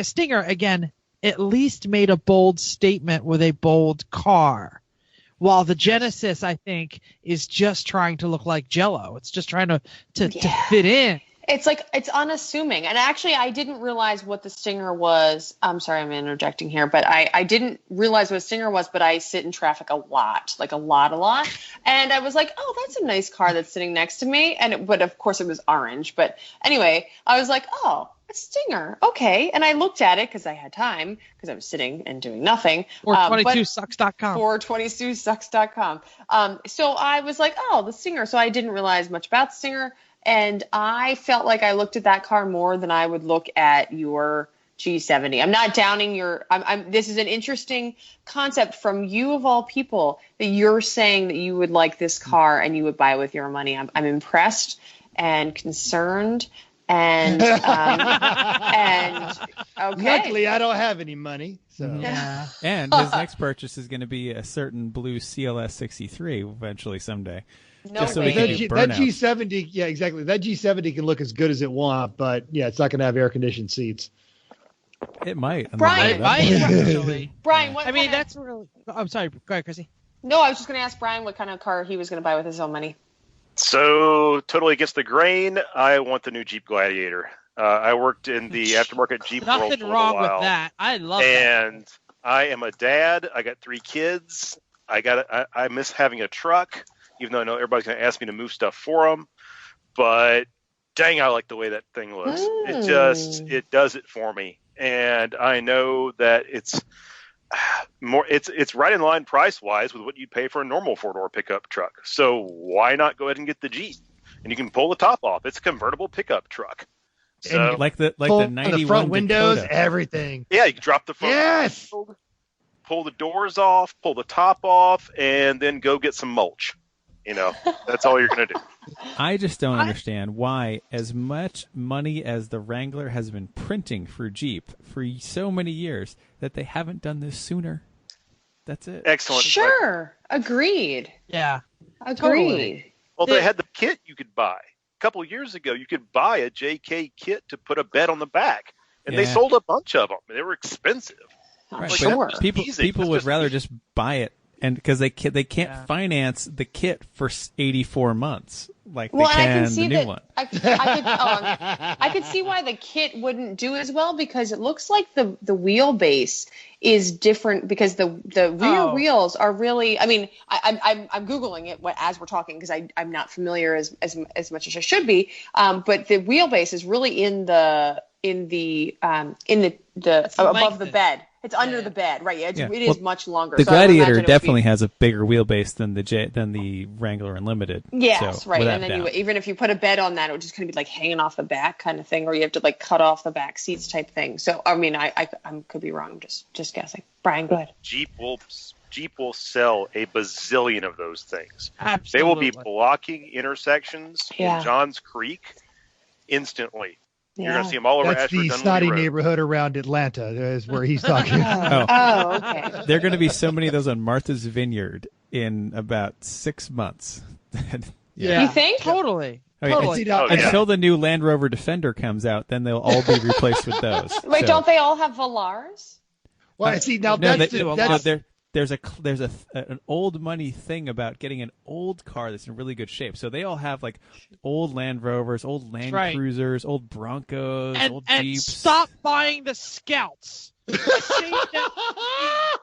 S3: Stinger again at least made a bold statement with a bold car. While the Genesis, I think, is just trying to look like Jell-O. It's just trying to fit in.
S1: It's like, it's unassuming. And actually, I didn't realize what the Stinger was. I'm sorry, I'm interjecting here, but I didn't realize what a Stinger was, but I sit in traffic a lot. And I was like, oh, that's a nice car that's sitting next to me. But of course it was orange. But anyway, I was like, oh, a Stinger. Okay. And I looked at it because I had time because I was sitting and doing nothing.
S3: 422sucks.com.
S1: 422sucks.com. So I was like, oh, the Stinger. So I didn't realize much about the Stinger. And I felt like I looked at that car more than I would look at your G70. I'm not downing your. This is an interesting concept from you of all people that you're saying that you would like this car and you would buy it with your money. I'm impressed and concerned and and okay.
S4: Luckily, I don't have any money. So
S3: Yeah.
S2: And his next purchase is going to be a certain blue CLS 63 eventually someday.
S1: No
S2: Just so
S1: way.
S2: we can do
S4: that
S2: burnouts.
S4: G70, yeah, exactly. That G70 can look as good as it wants, but yeah, it's not going to have air conditioned seats.
S2: It might.
S1: Brian,
S3: Actually.
S1: Brian, what
S3: I mean,
S1: kind of-
S3: that's really. I'm sorry. Go ahead, Chrissy.
S1: No, I was just going to ask Brian what kind of car he was going to buy with his own money.
S5: So totally against the grain, I want the new Jeep Gladiator. I worked in the aftermarket Jeep world
S3: Nothing
S5: for a
S3: wrong
S5: while,
S3: with that. I love
S5: and I am a dad. I got 3 kids. I miss having a truck, even though I know everybody's going to ask me to move stuff for them. But dang, I like the way that thing looks. It does it for me, and I know that it's more. It's right in line price wise with what you'd pay for a normal 4-door pickup truck. So why not go ahead and get the Jeep? And you can pull the top off. It's a convertible pickup truck. So
S2: like the
S4: Pull
S2: 91
S4: the front windows,
S2: Dakota.
S4: everything.
S5: yeah, you drop the front.
S4: Yes.
S5: Pull the doors off, pull the top off, and then go get some mulch. That's all you're going to do.
S2: I just don't understand why, as much money as the Wrangler has been printing for Jeep for so many years, that they haven't done this sooner. That's it.
S5: Excellent.
S1: Sure. Agreed.
S3: Yeah.
S1: Agreed.
S3: Totally.
S5: Well, they had the kit you could buy. A couple of years ago, you could buy a JK kit to put a bed on the back, and they
S2: Yeah.
S5: sold a bunch of them. They were expensive.
S1: I'm
S2: Right,
S5: Like,
S1: sure.
S5: that's
S2: People
S5: easy.
S2: people
S5: That's
S2: would
S5: just
S2: rather
S5: easy.
S2: just buy it, and because they can't
S3: Yeah.
S2: finance the kit for 84 months like
S1: Well,
S2: they
S1: and I
S2: can
S1: can see
S2: the new
S1: that.
S2: one.
S1: I could see why the kit wouldn't do as well because it looks like the wheelbase is different because the rear wheels are really. I mean, I'm googling it as we're talking because I'm not familiar as much as I should be. But the wheelbase is really in the above the bed. It's under the bed, right? Yeah, it is much longer.
S2: The
S1: So I would
S2: Gladiator
S1: imagine it would
S2: definitely
S1: be-
S2: has a bigger wheelbase than the Wrangler Unlimited.
S1: Yes,
S2: so,
S1: right.
S2: without
S1: And then
S2: doubt.
S1: even if you put a bed on that, it would just kind of be like hanging off the back kind of thing, or you have to like cut off the back seats type thing. So, I mean, I could be wrong. Just guessing. Brian, go ahead.
S5: Jeep will sell a bazillion of those things.
S3: Absolutely.
S5: They will be blocking intersections
S1: Yeah.
S5: in Johns Creek instantly. You're
S1: Yeah.
S5: going to see them all over
S4: That's
S5: Ashford
S4: the
S5: Dunwoody
S4: snotty
S5: Road.
S4: neighborhood around Atlanta is where he's talking.
S1: Oh, okay.
S2: There are going to be so many of those on Martha's Vineyard in about 6 months.
S4: Yeah.
S1: You think?
S3: Totally.
S2: Okay,
S3: Totally.
S4: See, now-
S5: Oh, yeah.
S2: Until the new Land Rover Defender comes out, then they'll all be replaced with those.
S1: Wait,
S2: So-
S1: don't they all have Velars?
S4: Well, see, now
S2: No,
S4: that's
S2: there's an old money thing about getting an old car that's in really good shape. So they all have like old Land Rovers, old Land
S3: Right.
S2: Cruisers, old Broncos, old
S3: And
S2: Jeeps.
S3: stop buying the Scouts. Save that-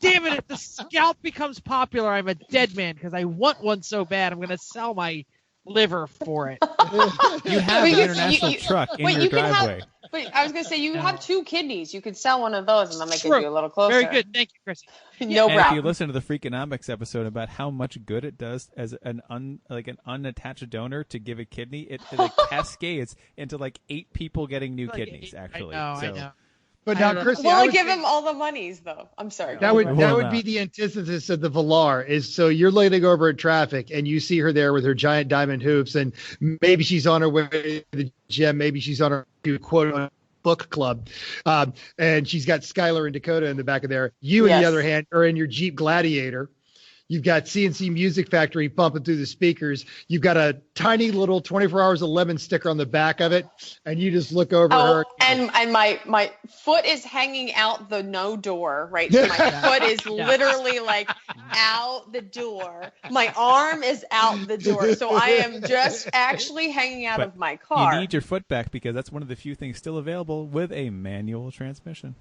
S3: Damn it! If the Scout becomes popular, I'm a dead man because I want one so bad. I'm going to sell my liver for it.
S2: You have
S1: Wait,
S2: an
S1: you-
S2: international
S1: you-
S2: truck in
S1: wait,
S2: your
S1: you can have-
S2: driveway.
S1: But I was going to say, you
S3: No.
S1: have 2 kidneys. You could sell one of those and then make
S3: True.
S1: you a little closer.
S3: Very good. Thank you, Chrissy.
S1: No
S2: And if you
S1: problem.
S2: listen to the Freakonomics episode about how much good it does as an unattached donor to give a kidney, it like cascades into like 8 people getting new kidneys. Actually,
S3: I
S2: so
S3: know.
S4: But
S3: I
S4: now,
S3: don't-
S4: Chrissy, I
S1: Well,
S4: would
S1: give
S4: say-
S1: him all the monies, though. I'm sorry.
S4: that would
S2: Well,
S4: be the antithesis of the Velar. Is so you're laying over in traffic and you see her there with her giant diamond hoops, and maybe she's on her way to the gym, maybe she's on her to quote on book club, and she's got Skylar and Dakota in the back of there. You, on
S1: Yes.
S4: the other hand, are in your Jeep Gladiator. You've got CNC Music Factory pumping through the speakers. You've got a tiny little 24 Hours of Lemon sticker on the back of it, and you just look over her.
S1: And my foot is hanging out the no door, right? So my foot is literally like out the door. My arm is out the door. So I am just actually hanging out of my car.
S2: You need your foot back because that's one of the few things still available with a manual transmission.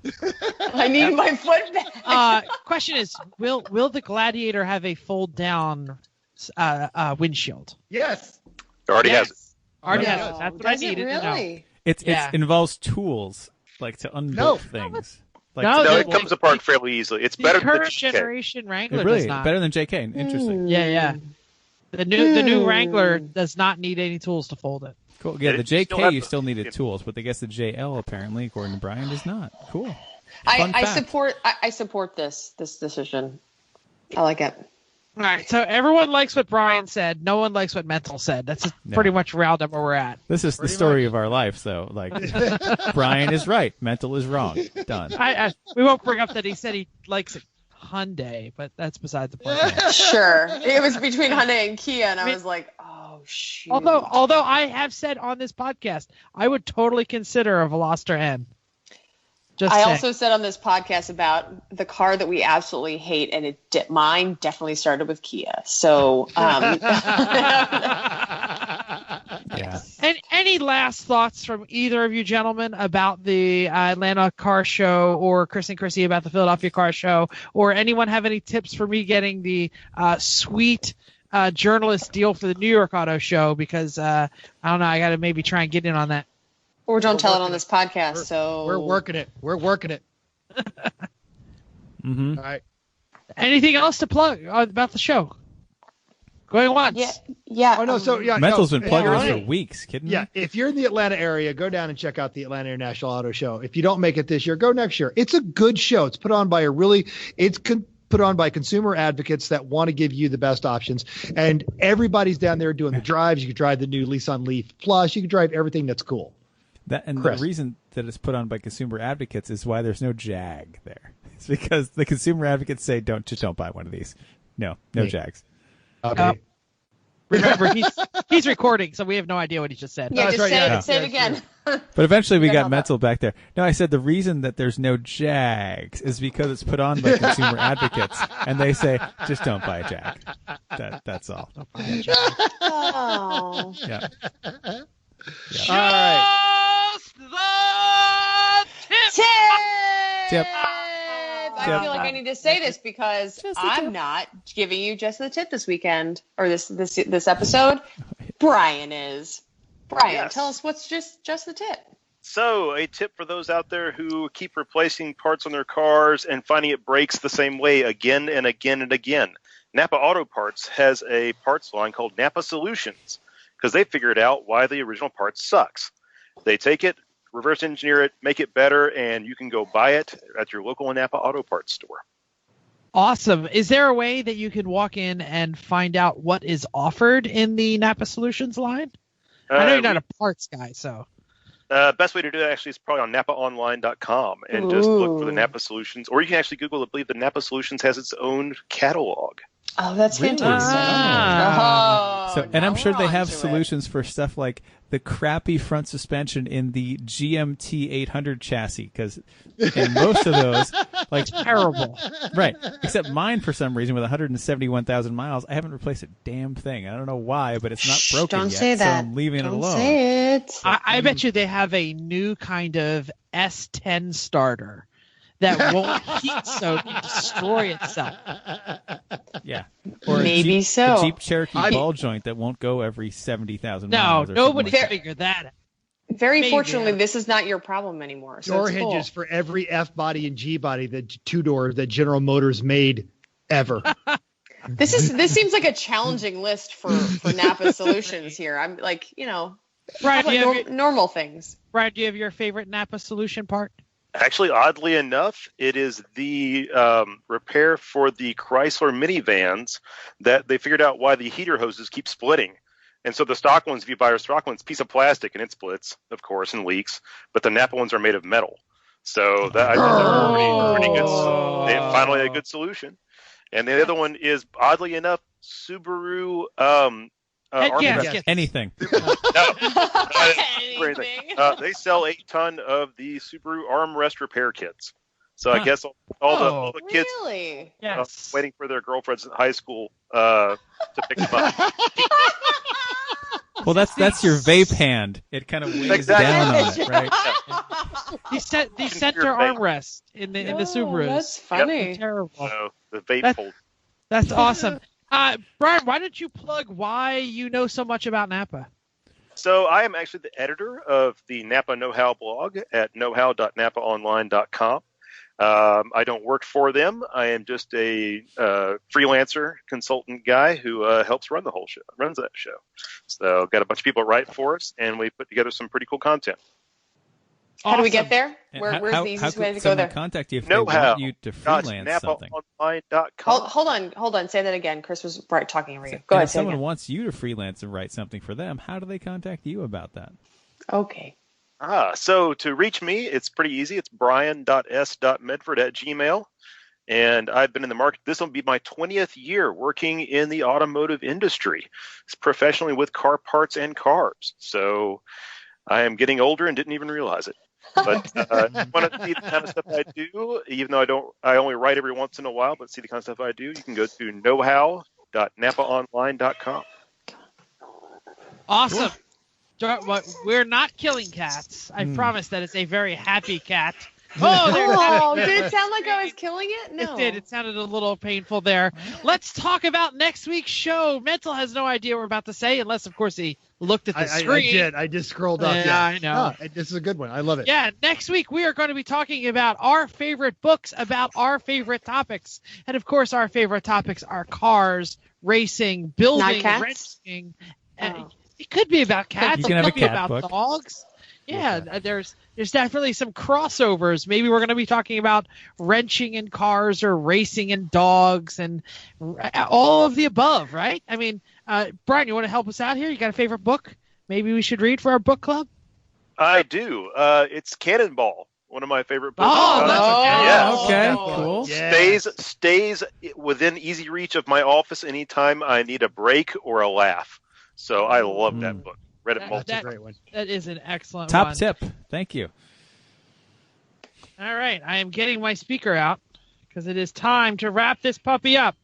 S1: I need my foot back.
S3: Question is, will the Gladiator have a fold down windshield?
S4: Yes.
S5: Already has it.
S3: Already has it. That's what I needed to know.
S2: It involves tools like to unbolt things. Like
S5: no, it comes apart fairly easily. It's better than the
S3: current generation Wrangler.
S2: Really,
S3: does not.
S2: better than JK. Interesting.
S3: Yeah. The new Wrangler does not need any tools to fold it.
S2: Cool. Yeah, the JK you still needed tools, but I guess the JL apparently, according to Brian, does not. Cool.
S1: I support this decision. I like it.
S3: All right, so everyone likes what Brian said. No one likes what Mental said. That's pretty much round up where we're at.
S2: This is the story of our life, though. Like, Brian is right, Mental is wrong. Done.
S3: We won't bring up that he said he likes a Hyundai, but that's beside the point.
S1: Sure, it was between Hyundai and Kia, and I was like, oh shoot.
S3: Although I have said on this podcast, I would totally consider a Veloster N.
S1: I also said on this podcast about the car that we absolutely hate, and mine definitely started with Kia. So,
S2: yeah.
S3: And any last thoughts from either of you gentlemen about the Atlanta Car Show, or Chris and Chrissy about the Philadelphia Car Show, or anyone have any tips for me getting the sweet journalist deal for the New York Auto Show? Because I don't know, I got to maybe try and get in on that.
S1: Or don't tell it on this podcast.
S4: We're working it.
S2: Mm-hmm.
S4: All right.
S3: Anything else to plug about the show? Going once.
S1: Yeah.
S4: Oh no. So yeah.
S2: Mental's been plugging this for weeks. Kidding me?
S4: Yeah. If you're in the Atlanta area, go down and check out the Atlanta International Auto Show. If you don't make it this year, go next year. It's a good show. It's put on by put on by consumer advocates that want to give you the best options. And everybody's down there doing the drives. You can drive the new Nissan Leaf Plus. You can drive everything that's cool.
S2: The reason that it's put on by consumer advocates is why there's no Jag there. It's because the consumer advocates say don't buy one of these. No Jags.
S4: Okay.
S3: Remember, he's recording, so we have no idea what he just said.
S1: Yeah, just say it again.
S2: But eventually we got Mental back there. No, I said the reason that there's no Jags is because it's put on by consumer advocates, and they say just don't buy a Jag. That's all.
S3: Don't buy a Jag.
S1: Oh.
S2: Yeah.
S4: All right.
S2: Tip.
S1: I feel like I need to say this because I'm not giving you just the tip this weekend or this episode. Brian is. Brian, tell us what's just the tip.
S5: So, a tip for those out there who keep replacing parts on their cars and finding it breaks the same way again and again and again. Napa Auto Parts has a parts line called Napa Solutions because they figured out why the original part sucks. They take it, reverse engineer it, make it better, and you can go buy it at your local Napa Auto Parts store.
S3: Awesome. Is there a way that you can walk in and find out what is offered in the Napa Solutions line? I know you're not a parts guy, so.
S5: Best way to do that actually is probably on NapaOnline.com and just look for the Napa Solutions. Or you can actually Google, I believe, that Napa Solutions has its own catalog.
S1: Oh, that's fantastic.
S2: And I'm sure they have solutions for stuff like the crappy front suspension in the GMT 800 chassis, because in most of those, like
S3: terrible.
S2: Right. Except mine, for some reason, with 171,000 miles, I haven't replaced a damn thing. I don't know why, but it's not broken
S1: don't
S2: yet,
S1: say that.
S2: so I'm leaving it alone.
S1: Say it.
S3: I bet you they have a new kind of S10 starter that won't heat soak and destroy itself.
S2: Yeah. Or
S1: maybe
S2: a Jeep Cherokee ball joint that won't go every 70,000 miles.
S3: No, nobody can figure that out.
S1: Very fortunately, this is not your problem anymore. So
S4: door hinges for every F body and G body, the two-door that General Motors made ever.
S1: This seems like a challenging list for Napa Solutions here. I'm like,
S3: Brian,
S1: normal things.
S3: Brian, do you have your favorite Napa solution part?
S5: Actually, oddly enough, it is the repair for the Chrysler minivans that they figured out why the heater hoses keep splitting. And so the stock ones, if you buy a stock one, it's a piece of plastic and it splits, of course, and leaks. But the Napa ones are made of metal. So that I thought they were pretty good. They finally had a good solution. And the other one is, oddly enough, Subaru.
S2: Anything.
S1: Anything.
S5: They sell a ton of the Subaru armrest repair kits. So I guess all the kids
S1: Really?
S5: waiting for their girlfriends in high school to pick them up.
S2: Well, that's your vape hand. It kind of weighs down on it, right?
S3: The center armrest in the Subarus.
S1: That's funny.
S3: Yep. Terrible.
S5: So the vape hold.
S3: That's awesome. Brian, why don't you plug why you know so much about Napa?
S5: So I am actually the editor of the Napa Know-How blog at knowhow.napaonline.com. I don't work for them. I am just a freelancer consultant guy who helps runs that show. So got a bunch of people write for us, and we put together some pretty cool content.
S1: How do we get there? Where's
S2: how
S1: the easiest way to go
S2: someone
S1: there?
S2: contact you if they want you to freelance something?
S1: Hold on. Say that again. Chris was talking over you. Go ahead.
S2: If someone wants you to freelance and write something for them, how do they contact you about that?
S1: Okay.
S5: So to reach me, it's pretty easy. It's brian.s.medford@gmail. And I've been in the market. This will be my 20th year working in the automotive industry, professionally with car parts and cars. So I am getting older and didn't even realize it. But if you want to see the kind of stuff I do, even though I only write every once in a while, but see the kind of stuff I do, you can go to knowhow.napaonline.com.
S3: Awesome. We're not killing cats. I promise that it's a very happy cat.
S1: Did it sound like I was killing it? No.
S3: It did. It sounded a little painful there. Let's talk about next week's show. Mental has no idea what we're about to say, unless, of course, he looked at the screen.
S4: I did. I just scrolled up.
S3: Yeah, I know.
S4: This is a good one. I love it.
S3: Yeah, next week we are going to be talking about our favorite books about our favorite topics. And, of course, our favorite topics are cars, racing, building, renting. It could be about cats.
S2: You can have a cat book.
S3: About dogs. Yeah, there's definitely some crossovers. Maybe we're going to be talking about wrenching in cars or racing in dogs and all of the above, right? I mean, Brian, you want to help us out here? You got a favorite book maybe we should read for our book club?
S5: I do. It's Cannonball, one of my favorite books.
S2: Okay, cool.
S5: Stays within easy reach of my office anytime I need a break or a laugh. So I love that book. Read it multiple.
S4: That's a great one.
S3: That is an excellent
S2: Top
S3: one.
S2: tip. Thank you.
S3: All right. I am getting my speaker out because it is time to wrap this puppy up.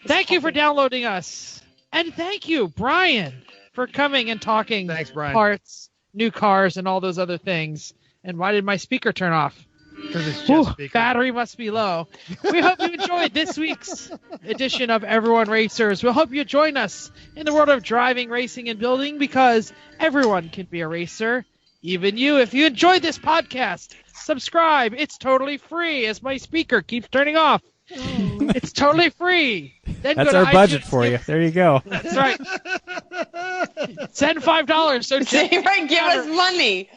S3: Thank you for downloading us. And thank you, Brian, for coming and talking parts, new cars, and all those other things. And why did my speaker turn off?
S4: Because it's just speaker.
S3: Battery must be low. We hope you enjoyed this week's edition of Everyone Racers. We hope you join us in the world of driving, racing, and building, because everyone can be a racer, even you. If you enjoyed this podcast, subscribe. It's totally free, as my speaker keeps turning off. It's totally free. Then
S2: that's
S3: go to
S2: our budget
S3: iTunes.
S2: for you. There you go.
S3: That's right. Send $5. So
S1: right, give us money.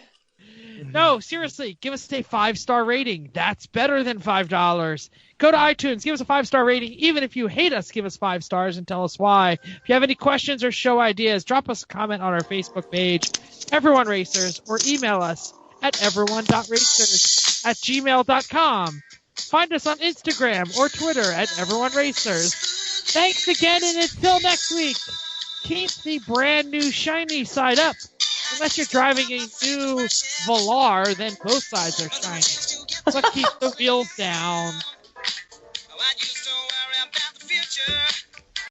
S3: No, seriously, give us a 5-star rating. That's better than $5. Go to iTunes, give us a 5-star rating. Even if you hate us, give us 5 stars and tell us why. If you have any questions or show ideas, drop us a comment on our Facebook page, Everyone Racers, or email us at everyone.racers@gmail.com. Find us on Instagram or Twitter at Everyone Racers. Thanks again, and until next week, keep the brand new shiny side up. Unless you're driving a new Velar, then both sides are shiny. But keep the wheels down.